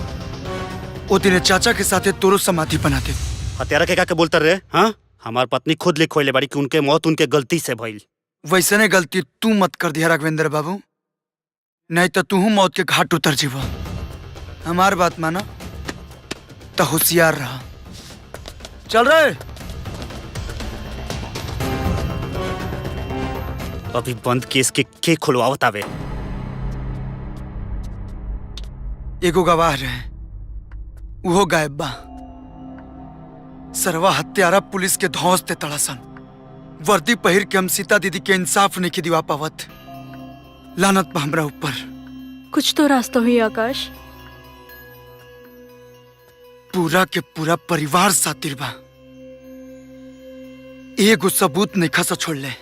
Speaker 11: ओ दिने चाचा के साथे तोरो समाधि बना दे।
Speaker 1: हत्यारा के का बोलते रहे? हाँ, हमार पत्नी खुद लिखोले बाड़ी कि उनके मौत उनके गलती से भइल।
Speaker 11: वैसने गलती तू मत कर दिया राघवेंद्र बाबू, नहीं तो तू मौत के घाट उतर जीवा। हमार बात माना तो होशियार रहा। चल रहे।
Speaker 1: अभी बंद केस के खुलवावत आवे।
Speaker 11: एगो गवाह रहे, वो गायब बा। सरवा हत्यारा पुलिस के धौंस ते तड़ासन। वर्दी पहिर के हम सीता दीदी के इंसाफ नहीं की दिवा पावत। लानत बा हमरा ऊपर।
Speaker 2: कुछ तो रास्ता हुई आकाश।
Speaker 11: पूरा के पूरा परिवार सातिर बा। एगो सबूत नहीं खसा छोड़ ले।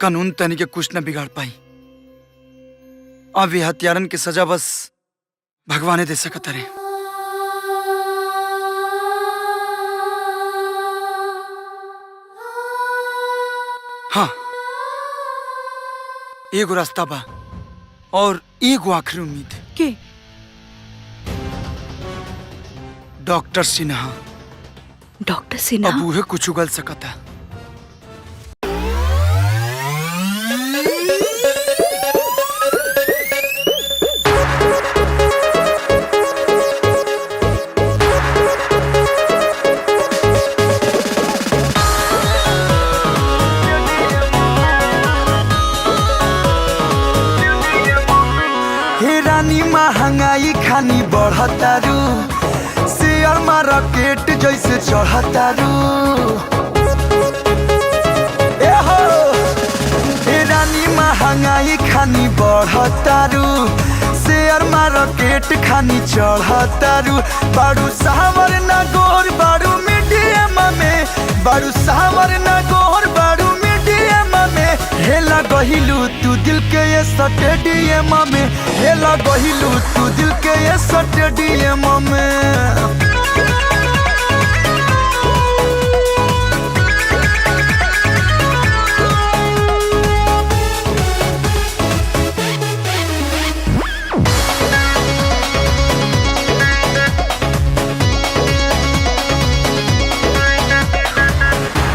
Speaker 11: कानून तनी के कुछ न बिगाड़ पाई। अब ये हत्यारन की सजा बस भगवान दे सकत रे। हाँ, एगो रास्ता बा और एगो आखिरी उम्मीद
Speaker 2: के
Speaker 11: डॉक्टर सिन्हा।
Speaker 2: डॉक्टर सिन्हा
Speaker 11: अब उहे कुछ उगल सकता।
Speaker 14: महंगाई खानी बढ़तारू, शेयर मार्केट जैसे चढ़तारू। ए हो हे रानी महंगाई खानी बढ़तारू, शेयर मार्केट खानी चढ़तारू। बारू सावर ना गोर बारू मीडियम में, बारू सावर ना गोर बारू मीडियम में। हेला गहिलू तू दिल के ये स्टेडियम में, हेला गहिलू तू दिल के ये स्टेडियम में।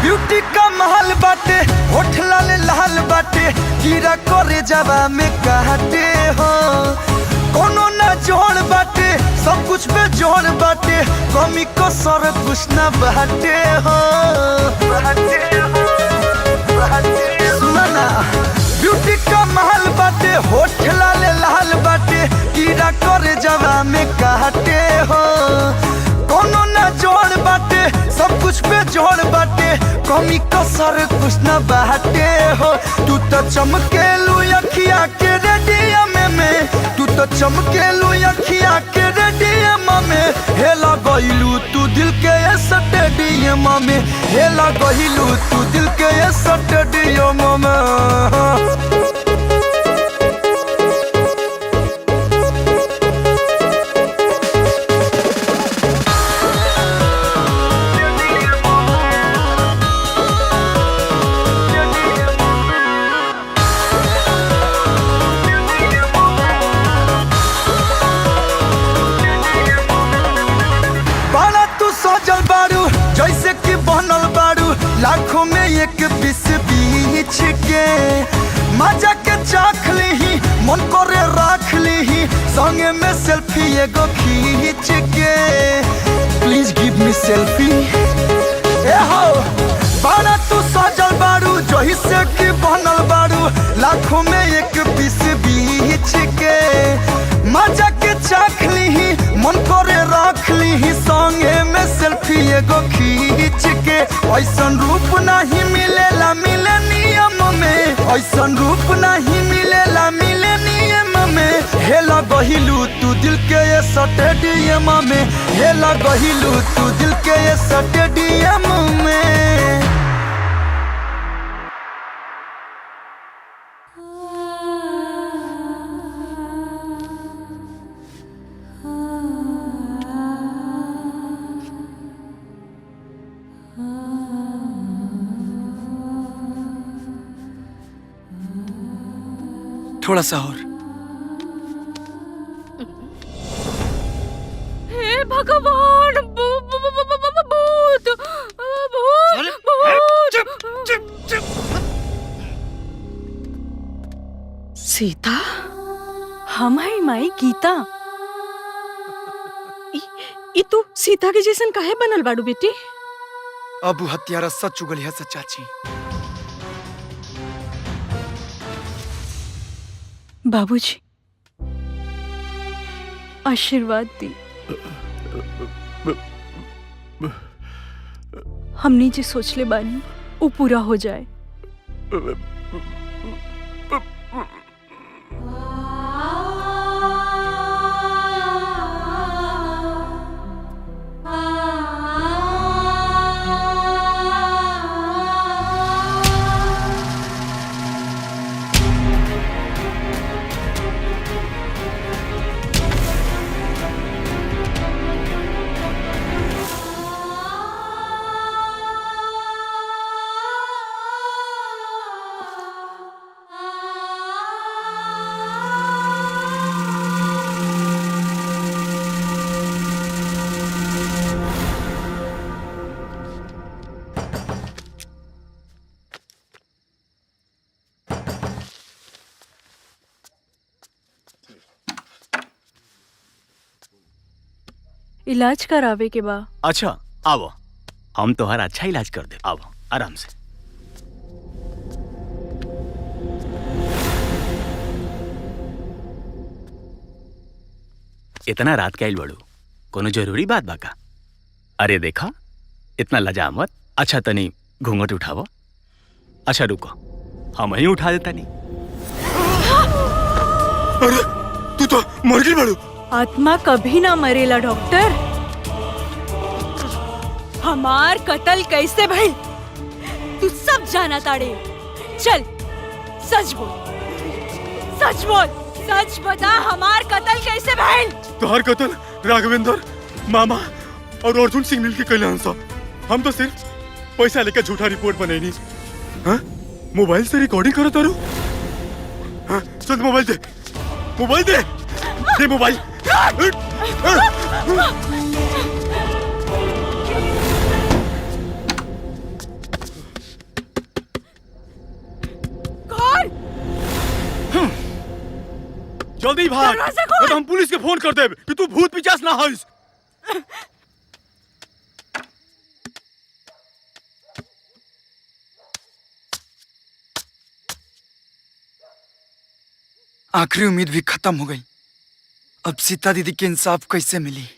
Speaker 14: ब्यूटी का महल बाटे, होठ लाल लाल बाटे, कीड़ा करे जावा में काटे हो। कोनो ना जोड़ बाटे, सब कुछ पे जोड़ बाटे, कमी को सर कुछ ना बाटे हो। सुना ना, ब्यूटी का महल बाटे, होठ लाल लाल बाटे, कीड़ा करे जावा में काटे हो। कोनो ना जोड़ बाटे, सब कुछ पे जोड़ बाटे, कमी कसर कुछ न बाटे हो। तू तो चमकेलू अखिया के रेडियम में, तू तो चमकेलू अखिया के रेडियम में। हेला गइलू तू दिल के स्टेडियम में, हेला गइलू तू दिल के स्टेडियम में। जैसे कि बनल बारू लाखों में एक बीस बीच के, मजा के चाख ली मन करे राख ली, संगे में सेल्फी एगो खींच के। Please give me selfie. ए हो बारा तू सजल बारू जैसे कि बनल बारू लाखों में एक बीस बीच के, मजा के चाख ली मन करे राख ली, संगे में सेल्फी एगो खींच के। ऐसन रूप नहीं मिलेला मिलेनियम में, ऐसन रूप नहीं मिलेला मिलेनियम में। हेला गहिलू तू दिल के स्टेडियम में, हेला गहिलू तू दिल के स्टेडियम में।
Speaker 11: थोड़ा सा और।
Speaker 2: हे भगवान, भूत भूत भूत। सीता, हम है माई गीता। ई तू सीता के जैसन काहे बनल बाड़ू बेटी?
Speaker 11: अब हत्यारा सच उगल है सच्चाची।
Speaker 2: बाबूजी आशीर्वाद दी, हमने जो सोच ले बानी वो पूरा हो जाए। इलाज करावे के बा।
Speaker 10: अच्छा आओ, हम तोहर अच्छा इलाज कर दे। आओ आराम से। इतना रात के आइल बड़ू, कोनो जरूरी बात बा का? अरे देखा, इतना लजा मत। अच्छा तनी घूंघट उठावो। अच्छा रुको, हम ही उठा देता नहीं।
Speaker 14: अरे तू तो मर गई बड़ू।
Speaker 2: आत्मा कभी ना मरेला डॉक्टर। हमार कत्ल कैसे भइल तू सब जाना ताड़े। चल सच बोल, सच बोल, सच बता, हमार कत्ल कैसे भइल?
Speaker 14: तुहार कत्ल राघवेंद्र मामा और अर्जुन सिंह मिल के कैलान साहब। हम तो सिर्फ पैसा लेकर झूठा रिपोर्ट बनैनी। हाँ? मोबाइल से रिकॉर्डिंग करत तारू? हाँ? चल मोबाइल दे, मोबाइल दे, दे मोबाइल।
Speaker 2: कौन?
Speaker 14: जल्दी भाग, नहीं तो हम पुलिस के फोन कर देब कि तू भूत पिचास ना हइस।
Speaker 11: आखिरी उम्मीद भी खत्म हो गई। अब सीता दीदी के इंसाफ कैसे मिली?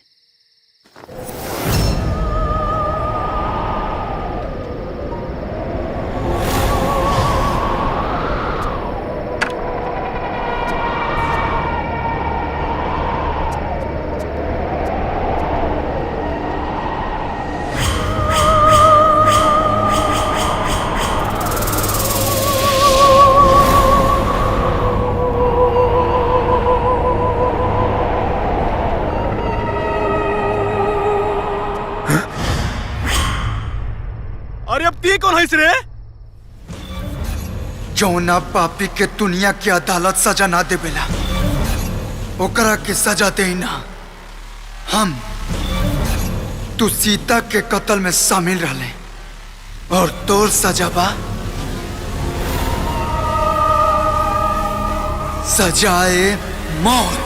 Speaker 14: अरे अब ती कौन हइस रे?
Speaker 11: जौना पापी के दुनिया की अदालत सजा ना देवेला ओकरा के सजा देना हम। तू सीता के कत्ल में शामिल रहले और तोर सजा बा सजाए मौत।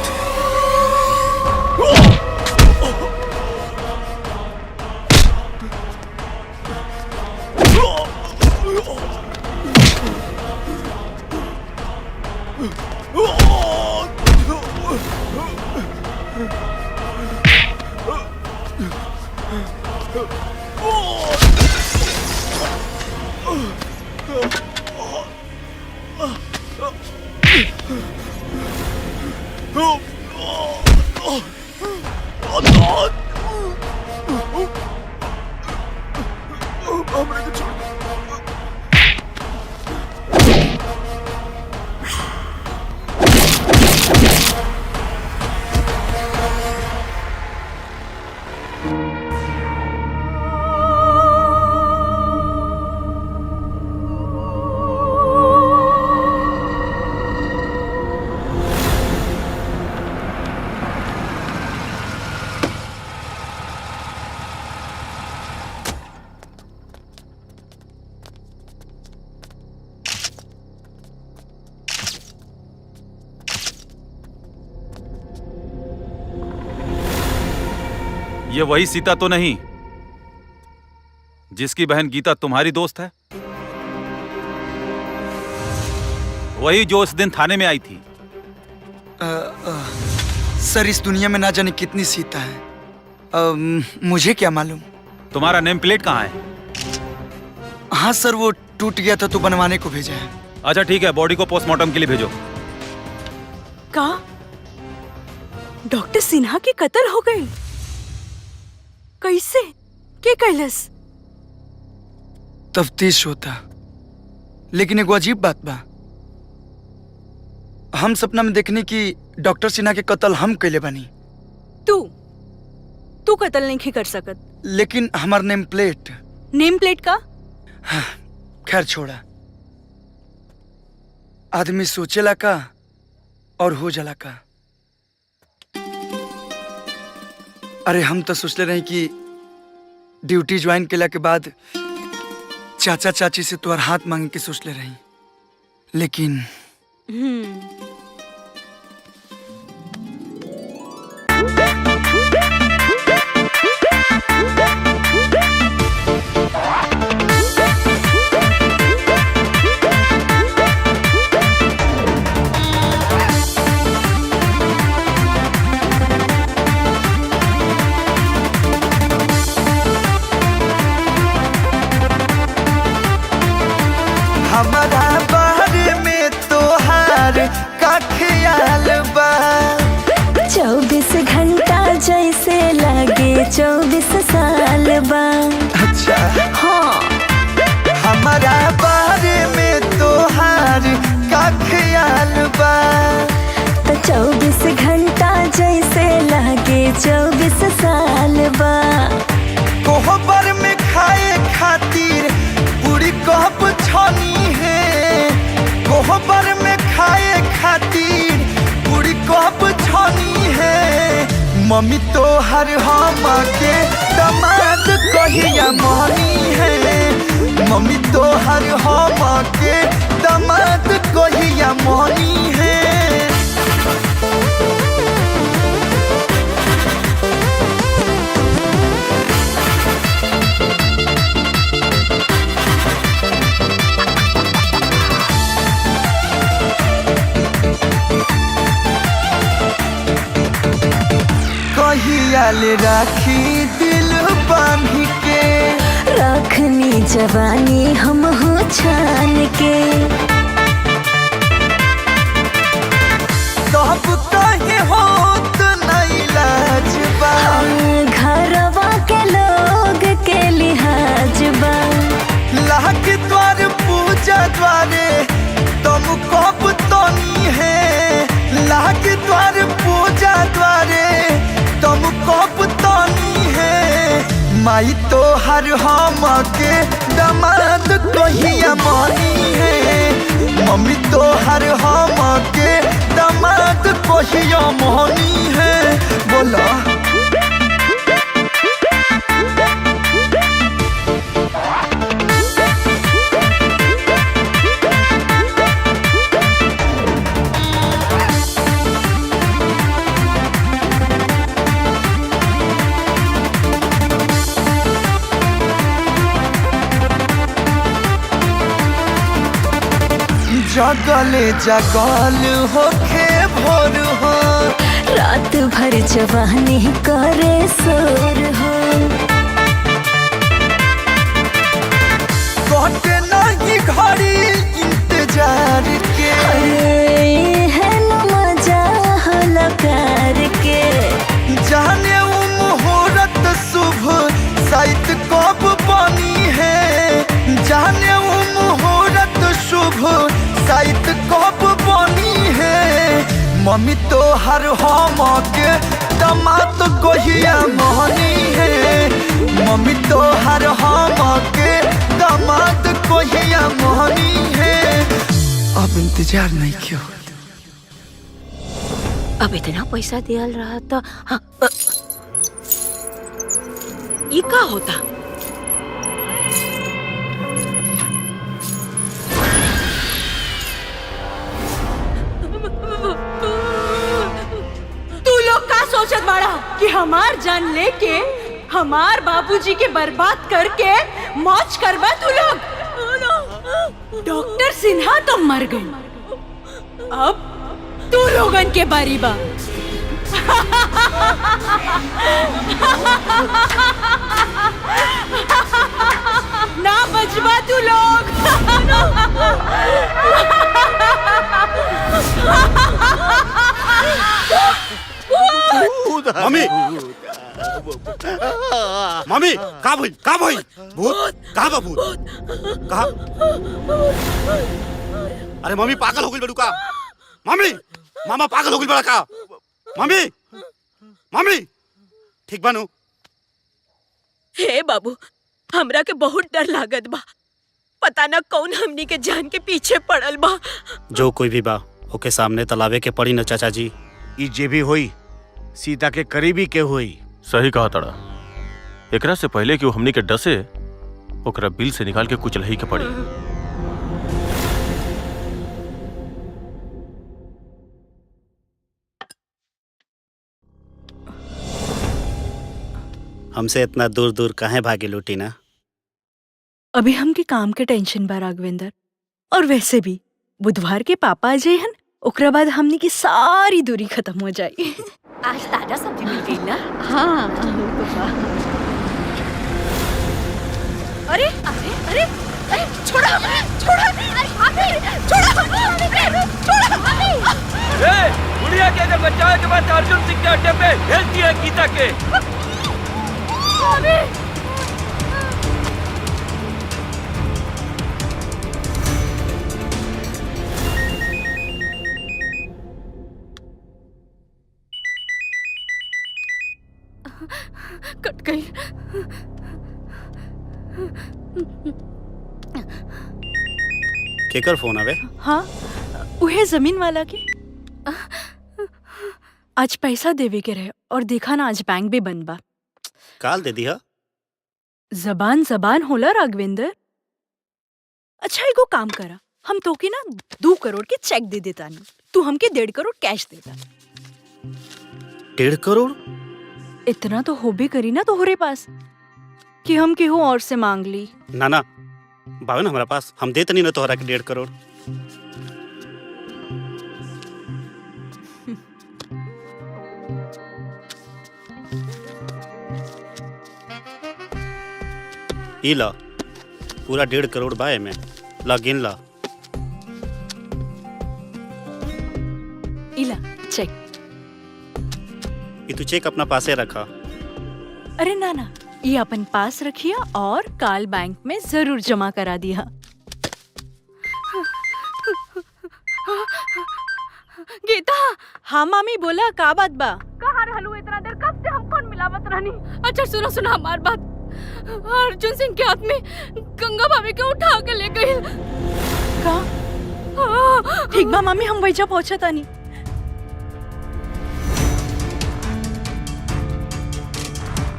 Speaker 7: ये वही सीता तो नहीं जिसकी बहन गीता तुम्हारी दोस्त है? वही जो उस दिन थाने में आई थी?
Speaker 11: सर इस दुनिया में ना जाने कितनी सीता है, मुझे क्या मालूम।
Speaker 7: तुम्हारा नेम प्लेट कहाँ है?
Speaker 11: हाँ सर वो टूट गया था तो बनवाने को भेजा है।
Speaker 7: अच्छा ठीक है, बॉडी को पोस्टमार्टम के लिए भेजो।
Speaker 2: का डॉक्टर सिन्हा की कत्ल हो गई? कैसे? के कैलस?
Speaker 11: तफ्तीश होता, लेकिन एगो अजीब बात बा। हम सपना में देखने की डॉक्टर सिन्हा के कत्ल हम कैले बानी।
Speaker 2: तू कत्ल नहीं कर सकत।
Speaker 11: लेकिन हमार नेम प्लेट।
Speaker 2: नेम प्लेट का?
Speaker 11: खैर छोड़ा, आदमी सोचेला का और हो जाला का। अरे हम तो सोचले रहे कि ड्यूटी ज्वाइन केला के बाद चाचा चाची से तोहर हाथ मांगे के सोचले रही, लेकिन
Speaker 8: 24 साल बा।
Speaker 14: अच्छा
Speaker 8: हाँ
Speaker 14: हमारा बारे में तोहार का ख्याल बा।
Speaker 8: तो 24 घंटा जैसे लागे 24 साल बा।
Speaker 14: कोहबर में खाए खातिर पूरी कप छनी है। कोहबर में खाए खातिर पूरी कप छनी है। मम्मी तो हर हम के दामाद कहिया मनी है। मम्मी तो हर हम के दामाद कहिया मनी है। कहियाल राखी दिल बांधी के।
Speaker 8: रखनी जवानी हम हो छान के।
Speaker 14: तब कहे होत नहीं लाज बा।
Speaker 8: घरवा के लोग के लिहाज बा।
Speaker 14: लाग द्वार पूजा द्वारे तुम कब तनी है। लाग द्वार पूजा द्वारे तुम कब तनी है। माई तो हर हम के दामाद कहिया मनी है। मम्मी तो हर हम के दामाद कहिया मनी है। बोला जगले जगल होखे भोर हो।
Speaker 8: रात भर जवानी करे शोर हो।
Speaker 14: कटे नहीं घड़ी इंतजार के।
Speaker 8: है न मजा होला प्यार के।
Speaker 14: जाने वो मुहूर्त शुभ साइत कब बनी है। जाने वो मुहूर्त शुभ साइत कब बनी है। मम्मी तो हर हम के दामाद कहिया मनी है। मम्मी तो हर हम के दामाद कहिया मनी है। अब इंतजार नहीं क्यों।
Speaker 4: अब इतना पैसा दियल रहा तो हाँ, ये का होता?
Speaker 2: तू लोग का सोचत बाड़ा कि हमार जान लेके हमार बाबूजी के बर्बाद करके मौज करबा तू लोग। डॉक्टर सिन्हा तो मर गए। अब तू लोगन के बारी बा। ना बचबा तू लोग।
Speaker 1: मम्मी मम्मी का भाई भूत कहाँ बा भूत कहाँ? अरे मम्मी पागल हो गई बड़ू का? मम्मी मामा पागल हो गई बड़ा का? मम्मी मम्मी ठीक बानू?
Speaker 4: हे बाबू हमरा के बहुत डर लागत बा। पता न कौन हमनी के जान के पीछे पड़ल बा।
Speaker 1: जो कोई भी बा ओके सामने तलावे के पड़ी न चाचा जी।
Speaker 5: ई जे भी होई सीता के करीबी के होई।
Speaker 9: सही कहा तड़ा। एकरा से पहले कि वो हमनी के डसे ओकरा बिल से निकाल के कुछ लही के पड़ी।
Speaker 1: हमसे इतना दूर दूर काहे भागे लूटी ना?
Speaker 2: अभी हमके काम के टेंशन बा राघवेंद्र। और वैसे भी बुधवार के पापा आ जाइहन, ओकरा बाद हमनी की सारी दूरी खत्म हो जाई।
Speaker 4: आज ताजा सब्जी मिल गई ना?
Speaker 2: हाँ
Speaker 4: अरे अरे अरे अरे छोड़ा छोड़ा
Speaker 6: बुढ़िया के जब बचाव के बाद अर्जुन सिंह के अड्डे पे भेज दिया गीता के।
Speaker 2: कट गई।
Speaker 1: केकर फोन आवे?
Speaker 2: हाँ, उहे जमीन वाला के। आज पैसा देवे के रहे और देखा ना आज बैंक भी बंद बा।
Speaker 1: काल दे दिया।
Speaker 2: जबान जबान होला राघवेंद्र। अच्छा एगो काम करा, हम तो के ना 2 करोड़ के चेक दे देता नहीं, तू हमके 1.5 करोड़ कैश देता।
Speaker 1: 1.5 करोड़?
Speaker 2: इतना तो हो भी करी ना तोहरे पास कि हम केहू और से मांग ली।
Speaker 1: ना ना बावन हमारा पास, हम देते नहीं ना तोहरा के 1.5 करोड़। ई ला पूरा 1.5 करोड़ बाय में ला गिन ला।
Speaker 2: इला चेक।
Speaker 1: ये तू चेक अपना पासे रखा।
Speaker 2: अरे ना ना, ये अपन पास रखिया और काल बैंक में जरूर जमा करा दिया। गीता। हाँ मामी बोला, का बात बा?
Speaker 4: कहाँ रहलू इतना देर? कब से हम फोन मिलावत रहनी।
Speaker 2: अच्छा सुनो सुनो हमार बात। अर्जुन सिंह के हाथ में गंगा भाभी के उठा के ले गई। का? ठीक बा मामी, हम वैजा पहुंचा तानी।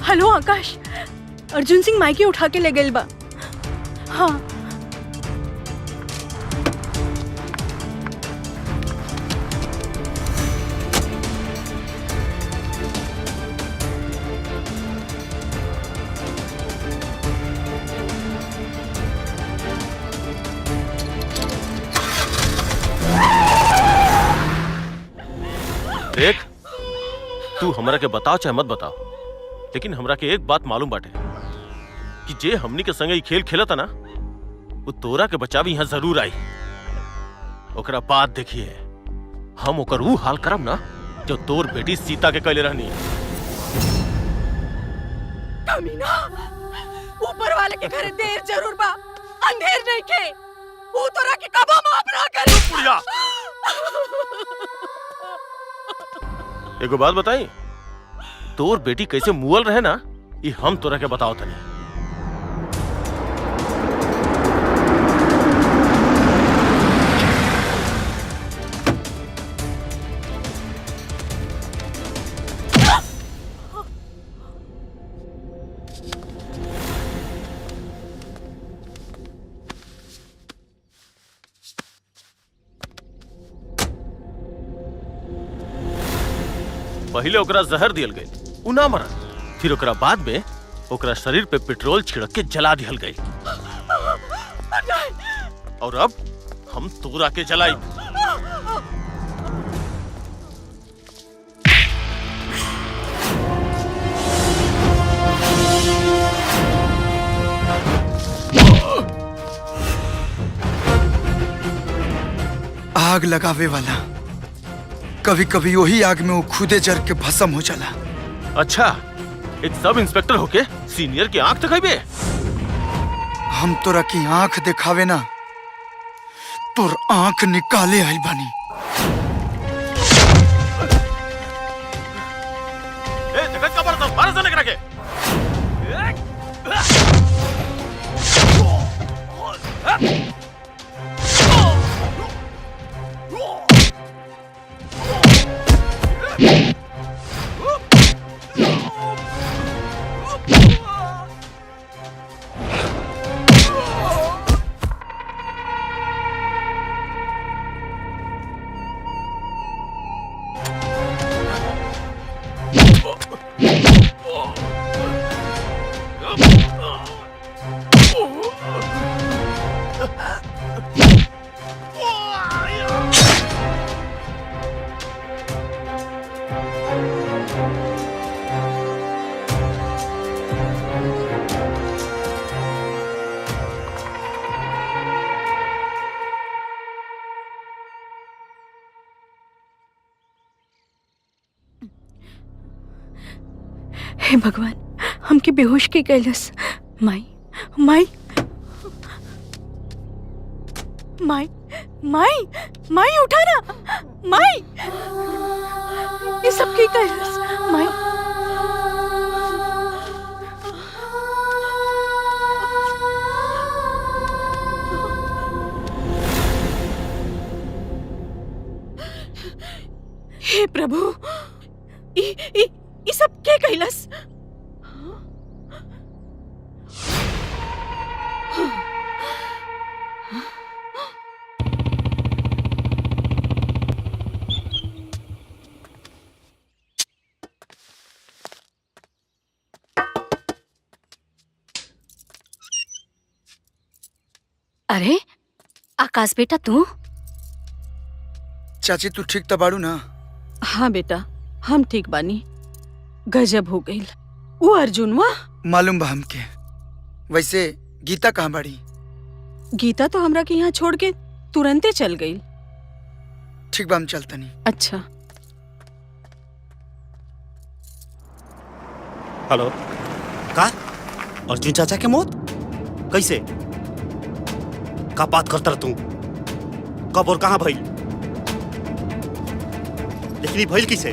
Speaker 2: हेलो आकाश, अर्जुन सिंह मायके उठा के ले गए बा। हाँ
Speaker 9: देख, तू हमरा के बताओ चाहे मत बताओ, लेकिन हमरा के एक बात मालूम बाटे कि जे हमनी के संगे खेल खेलता ना, वो तोरा के बचावी यहाँ जरूर आई। ओकरा बाद देखिए हम ओकर वो हाल करम ना जो तोर बेटी सीता के कैले रहनी।
Speaker 2: कमीना, ऊपर वाले के घरे देर जरूर बा, अंधेर नहीं के। वो तोरा के कबो माफ ना करी।
Speaker 9: बुढ़िया, एगो बात बताई, तोर बेटी कैसे मुअल रहे ना, ये हम तोरा के बताओ तनी। पहले ओकरा जहर दियल गई, उ ना मरा। फिर ओकरा बाद में ओकरा शरीर पे पेट्रोल छिड़क के जला दियल गई। और अब हम तोरा के जलाई।
Speaker 14: आग लगावे वाला कभी कभी वही आग में वो खुदे जर के भस्म हो जाला।
Speaker 9: अच्छा, एक सब इंस्पेक्टर होके सीनियर की आंख दिखाइबे?
Speaker 14: हम तोरा की आंख दिखावे ना, तोर आंख निकाले आइल बानी।
Speaker 9: ए, जगत का बड़ा बारह से निकल के।
Speaker 2: हे भगवान, हमके बेहोश के कैलस। माई माई माई माई माई उठा ना माई, ये सब की कैलस माई। हे प्रभु, ई सब के कैलस?
Speaker 15: अरे आकाश बेटा, तू?
Speaker 11: चाची तू ठीक तो बाड़ू ना?
Speaker 2: हाँ बेटा, हम ठीक बानी। गजब हो गई। वो अर्जुनवा
Speaker 11: मालूम बा हमके। वैसे गीता कहाँ बाड़ी?
Speaker 2: गीता तो हमरा के यहाँ छोड़ के तुरंते चल गई।
Speaker 11: ठीक बा, हम चलतनी।
Speaker 2: अच्छा।
Speaker 1: हेलो, का अर्जुन चाचा के मौत कैसे? का बात करता तू? कब और कहाँ भइल? लेकिन ये भइल किसे?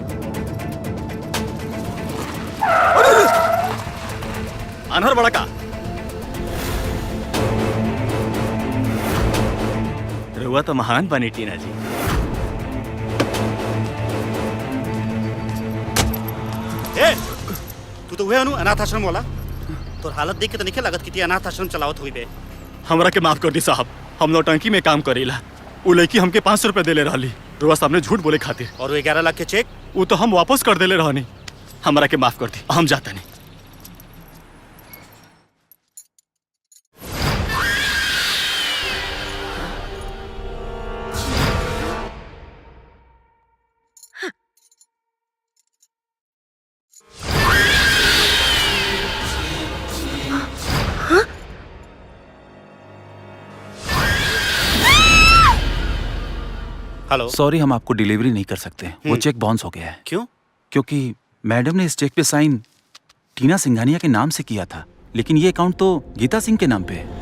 Speaker 10: अनहर बड़ा का रुआ तो महान बनी टीना जी।
Speaker 1: ए, तू तो वह अनु अनाथ आश्रम वाला। तो हालत देख के तो नहीं लागत कि अनाथ आश्रम चलावत हुई बे।
Speaker 10: हमरा के माफ कर दी साहब, हम नौटंकी में काम करेला। उ लड़की हमके 500 रुपए देले रहली रुआ सामने झूठ बोले खातिर।
Speaker 1: और वो 11 लाख के चेक?
Speaker 10: वो तो हम वापस कर देले रहनी। हमरा के माफ कर दी, हम जाता नहीं।
Speaker 1: हेलो,
Speaker 7: सॉरी, हम आपको डिलीवरी नहीं कर सकते। वो चेक बाउंस हो गया है।
Speaker 1: क्यों?
Speaker 7: क्योंकि मैडम ने इस चेक पे साइन टीना सिंघानिया के नाम से किया था, लेकिन ये अकाउंट तो गीता सिंह के नाम पे है।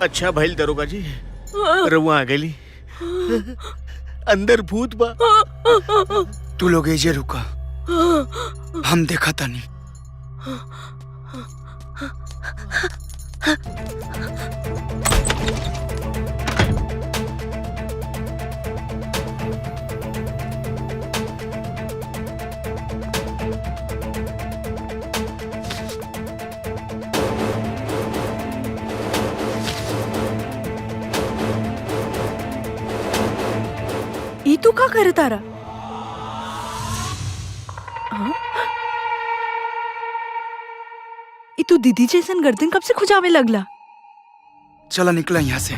Speaker 5: अच्छा भइल दरोगा जी, रउआ आ गई। अंदर भूत बा।
Speaker 11: तू लोग एजे रुका, हम देखा तानी।
Speaker 2: ई तू का करे तारा? ई तू दीदी जैसन गर्दन कब से खुजावे लगला?
Speaker 11: चला निकला यहाँ से।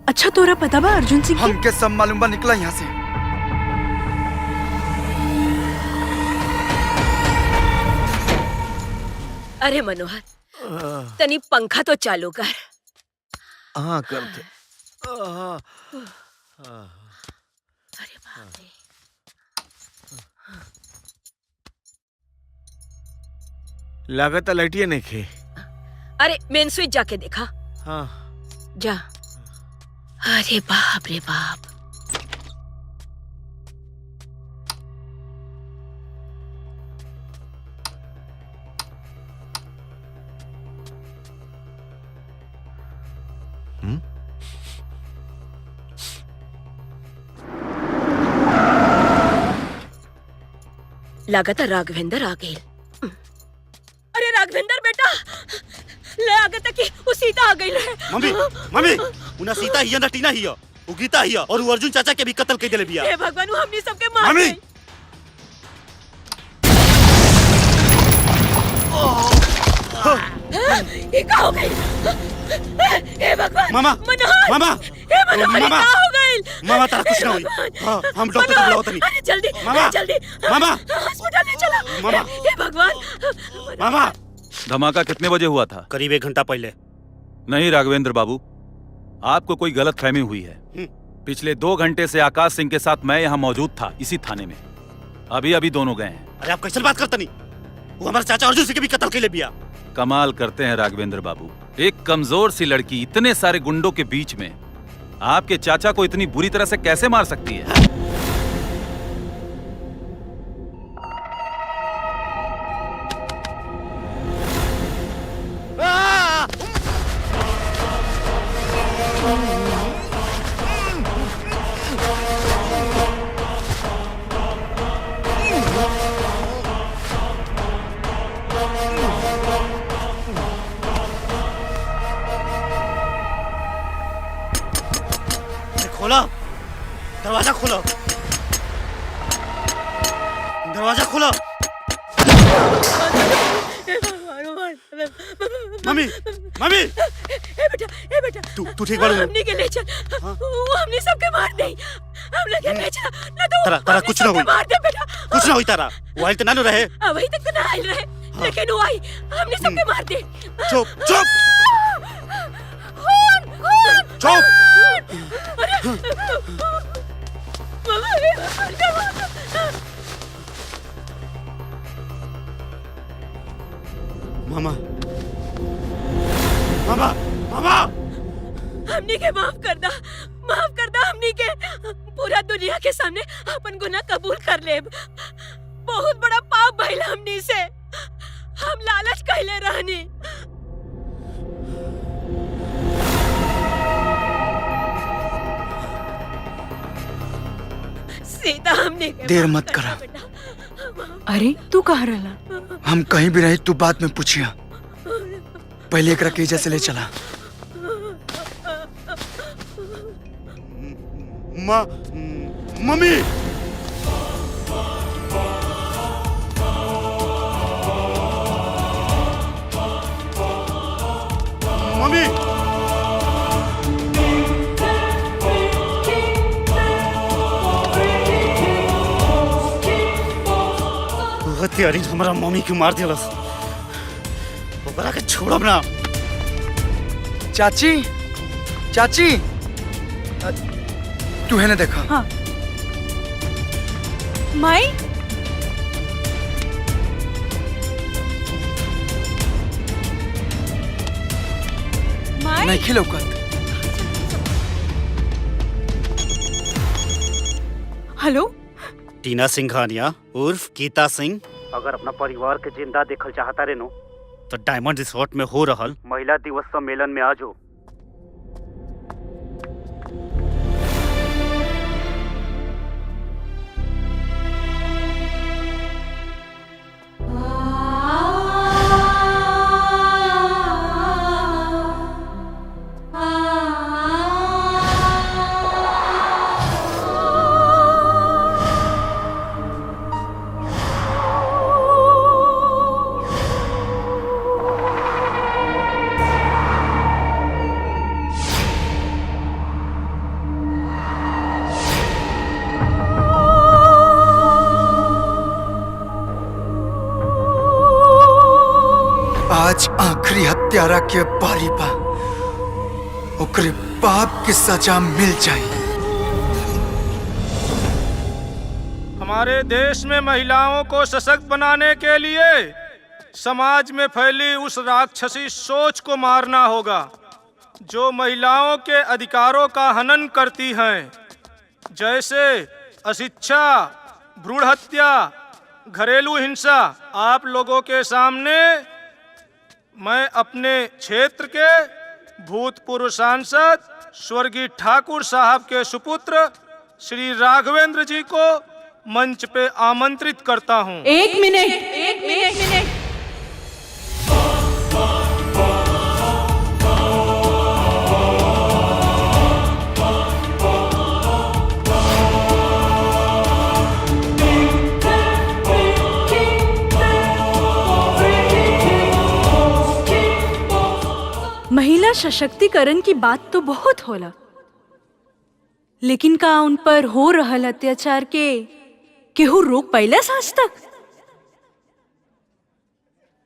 Speaker 2: अच्छा तोरा पता बा अर्जुन सिंह?
Speaker 11: हमके सब मालूम बा, निकला यहाँ से।
Speaker 4: अरे मनोहर, तनी पंखा तो चालू कर।
Speaker 5: हाँ करते।
Speaker 4: अरे बाप रे।
Speaker 5: लागत लटिए नहीं खे।
Speaker 4: अरे मेन स्विच जाके देखा।
Speaker 5: हाँ
Speaker 4: जा। अरे बाप रे बाप। लागत राघवेंद्र आ गए। अरे राघवेंद्र बेटा, लागत कि वो सीता आ गई है।
Speaker 1: मम्मी, मम्मी, उना सीता हिया ना टीना हिया, वो गीता हिया और वो अर्जुन चाचा के भी कत्ल कर देले बिया।
Speaker 4: हे भगवान, वो हमनी सबके मार
Speaker 1: मम्मी,
Speaker 4: ये क्या हो गई?
Speaker 2: हे भगवान
Speaker 1: मामा
Speaker 2: मनोहर
Speaker 1: मामा
Speaker 2: हे मनोहर
Speaker 1: मामा
Speaker 2: क्या हो गइल
Speaker 1: मामा तारा कुछ ना होई हाँ, हम डॉक्टर को बुलाओ तनी
Speaker 2: अरे जल्दी
Speaker 1: मामा
Speaker 2: जल्दी
Speaker 1: मामा
Speaker 2: हॉस्पिटल ले चलो
Speaker 1: मामा
Speaker 2: हे भगवान
Speaker 1: मामा
Speaker 7: धमाका कितने बजे हुआ था?
Speaker 1: करीब 1 घंटा पहले।
Speaker 7: नहीं राघवेंद्र बाबू, आपको कोई गलत फहमी हुई है। पिछले 2 घंटे से आकाश सिंह के साथ मैं यहाँ मौजूद था, इसी थाने में। अभी अभी दोनों गए हैं।
Speaker 1: अरे आप कैसे बात करते नहीं? वो हमारे चाचा अर्जुन सिंह के भी कत्ल के लिए बिया।
Speaker 7: कमाल करते हैं राघवेंद्र बाबू, एक कमजोर सी लड़की इतने सारे गुंडों के बीच में आपके चाचा को इतनी बुरी तरह से कैसे मार सकती है?
Speaker 1: खोला दरवाजा खोलो दरवाजा खोलो। मम्मी मम्मी
Speaker 2: ए बेटा
Speaker 1: तू ठीक बाड़ू?
Speaker 2: हमनी के ले चल वो हमनी सबके मार दे हम लगे ले चल ना तो
Speaker 1: तारा तारा कुछ ना होई
Speaker 2: मार दे बेटा
Speaker 1: कुछ ना होई तारा वो आइल त ना रहे
Speaker 2: अभी तक तो ना आइल रहे लेकिन वो आई हमने सबके मार दे
Speaker 1: चुप चुप
Speaker 2: चुप
Speaker 1: मामा मामा मामा
Speaker 2: हमनी के माफ कर दा हमनी के पूरा दुनिया के सामने अपन गुनाह कबूल कर ले। बहुत बड़ा पाप भइल हमनी से, हम लालच कहले रहनी। सीता हमने
Speaker 11: देर मत करा।
Speaker 16: अरे तू कहाँ रहला?
Speaker 11: हम कहीं भी रहे तू बात में पूछिया, पहले एक रकेजा से ले चला।
Speaker 1: मम्मी मम्मी हत्यारी हमारा मम्मी के मार दिलस, ओकरा के छोड़ब ना।
Speaker 11: चाची चाची तू है ना देखा?
Speaker 16: हाँ। माई माई
Speaker 11: नहीं खिलौकत।
Speaker 16: हेलो
Speaker 1: टीना सिंघानिया उर्फ गीता सिंह अगर अपना परिवार के जिंदा देखल चाहता रे नो तो डायमंड रिसोर्ट में हो रहल महिला दिवस सम्मेलन में आ जाओ।
Speaker 11: आज आखिरी हत्यारा के बारी बा, ओकरे बाप की सजा मिल जाए।
Speaker 12: हमारे देश में महिलाओं को सशक्त बनाने के लिए समाज में फैली उस राक्षसी सोच को मारना होगा जो महिलाओं के अधिकारों का हनन करती हैं, जैसे अशिक्षा, भ्रूण हत्या, घरेलू हिंसा। आप लोगों के सामने मैं अपने क्षेत्र के भूतपूर्व सांसद स्वर्गीय ठाकुर साहब के सुपुत्र श्री राघवेंद्र जी को मंच पे आमंत्रित करता हूं।
Speaker 16: एक मिनट सशक्तिकरण की बात तो बहुत होला, लेकिन का उन पर हो रहल अत्याचार के केहू रोक पाइलस आज तक?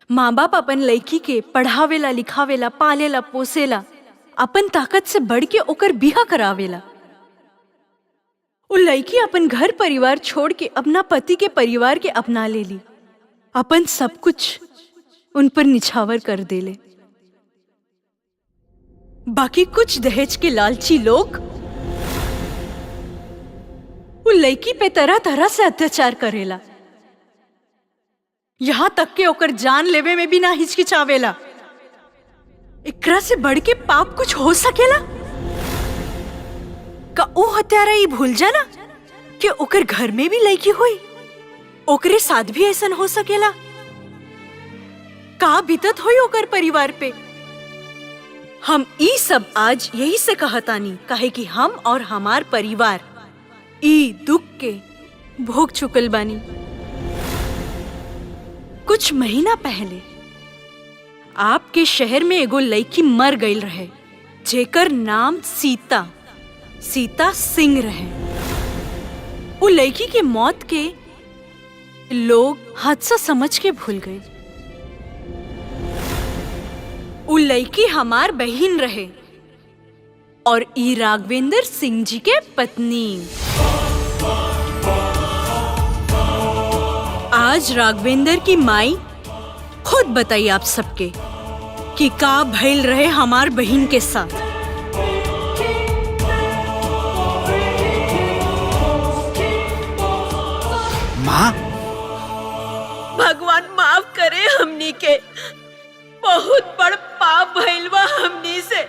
Speaker 16: माँ बाप अपन लड़की के पढ़ावेला, लिखावेला, पालेला, पोसेला, अपन ताकत से बढ़ के ओकर बिहा करावेला। उ लड़की अपन घर परिवार छोड़ के अपना पति के परिवार के अपना ले ली, अपन सब कुछ उन पर निछावर कर देले। बाकी कुछ दहेज के लालची लोग उ लड़की पे तरह तरह से अत्याचार करेला, यहाँ तक के ओकर जान लेवे में भी ना हिचकिचावेला। एकरा से बढ़ के पाप कुछ हो सकेला का? ओ हत्यारा ये भूल जाना कि ओकर घर में भी लड़की हुई, ओकरे साथ भी ऐसा हो सकेला? का बीतत हुई ओकर परिवार पे? हम ई सब आज यही से कहतानी, काहे कि हम और हमार परिवार ई दुख के भोग चुकल बानी। कुछ महीना पहले आपके शहर में एगो लड़की मर गई रहे, जेकर नाम सीता सिंह रहे। वो लड़की के मौत के लोग हादसा समझ के भूल गए। वो लड़की हमार बहन रहे और ई राघवेंद्र सिंह जी के पत्नी। आज राघवेंद्र की माई खुद बताई आप सबके कि का भइल रहे हमार बहन के साथ।
Speaker 1: माँ,
Speaker 4: भगवान माफ करे हमनी के, बहुत बड़ पाप भइल बा हमनी से।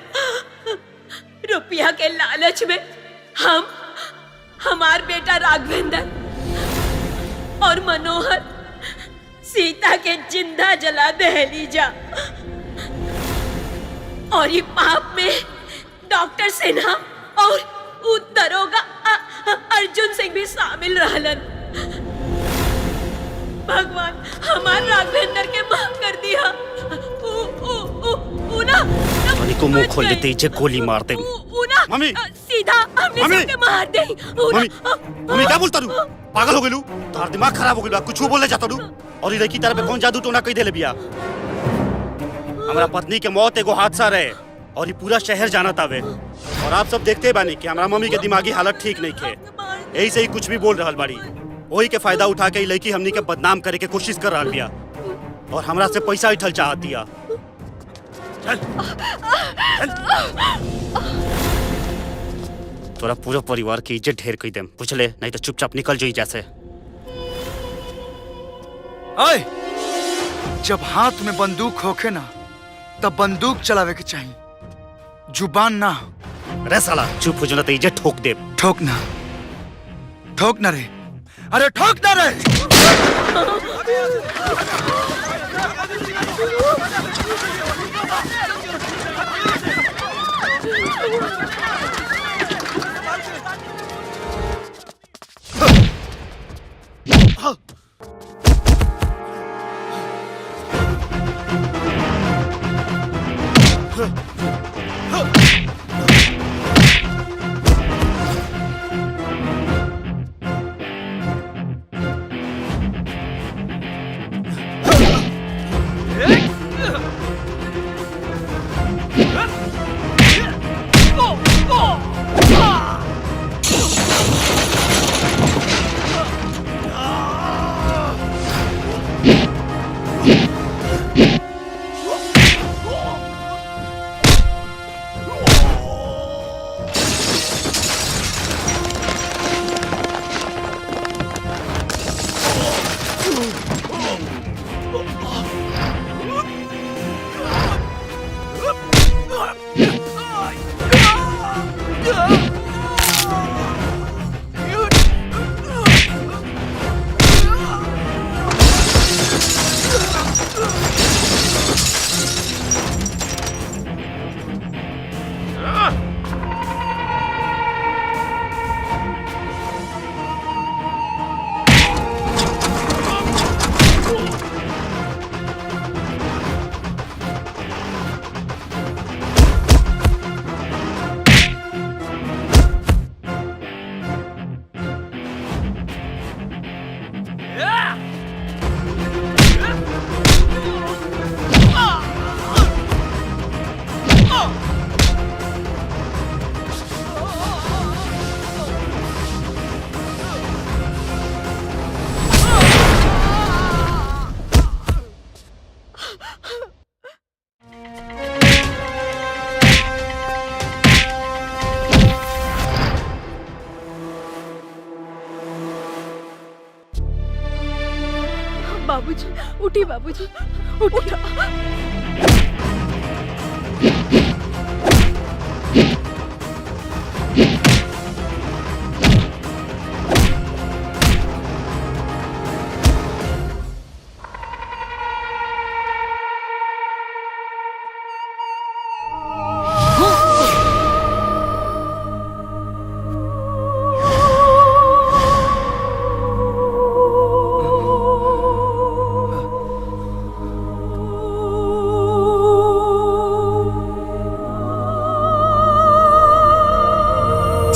Speaker 4: रुपया के लालच में हम, हमार बेटा राघवेंद्र और मनोहर सीता के जिंदा जला दहली जा, और ये पाप में डॉक्टर सिन्हा और दरोगा अर्जुन सिंह भी शामिल रहलन। भगवान हमार राघवेंद्र के माफ कर दिया।
Speaker 1: को मुंह खोल देते ही गोली मार दे।
Speaker 4: मम्मी सीधा हमने सबके मार दे।
Speaker 1: मम्मी क्या बोलता तू? पागल हो गेलू? तार दिमाग खराब हो गेलू? कुछ बोले जाता तू? और ये लड़की तरफ कौन जादू टोना कह देले बिया? हमारा पत्नी के मौत एगो हादसा रहे और ये पूरा शहर जाना तावे, और आप सब देखते बानी कि हमारा मम्मी के दिमागी हालत ठीक नहीं थे, यही से ही कुछ भी बोल रहल बाड़ी। वही के फायदा उठा के लड़की हमनी के बदनाम करे के कोशिश कर रहल बिया और हमरा से पैसा उठल चाहत दिया। चल। तोरा पूरा परिवार की इज्जत ढेर कई देम, बुझले? नहीं तो चुपचाप निकल जाई जैसे।
Speaker 11: ओए, जब हाथ में बंदूक होखे ना तब बंदूक चलावे के चाहिए, जुबान ना।
Speaker 1: अरे साला चुप हो जाना तो इज्जत ठोक दे।
Speaker 11: ठोक ना रे, अरे ठोक ना रे।
Speaker 16: बाबूजी, उठी बाबूजी, उठा।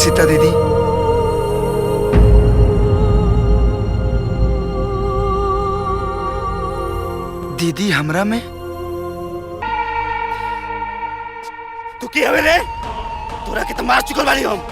Speaker 11: सीता दीदी, दीदी हमरा में
Speaker 1: तू की हवे रे? तोरा के तो मार चुकल बानी हम।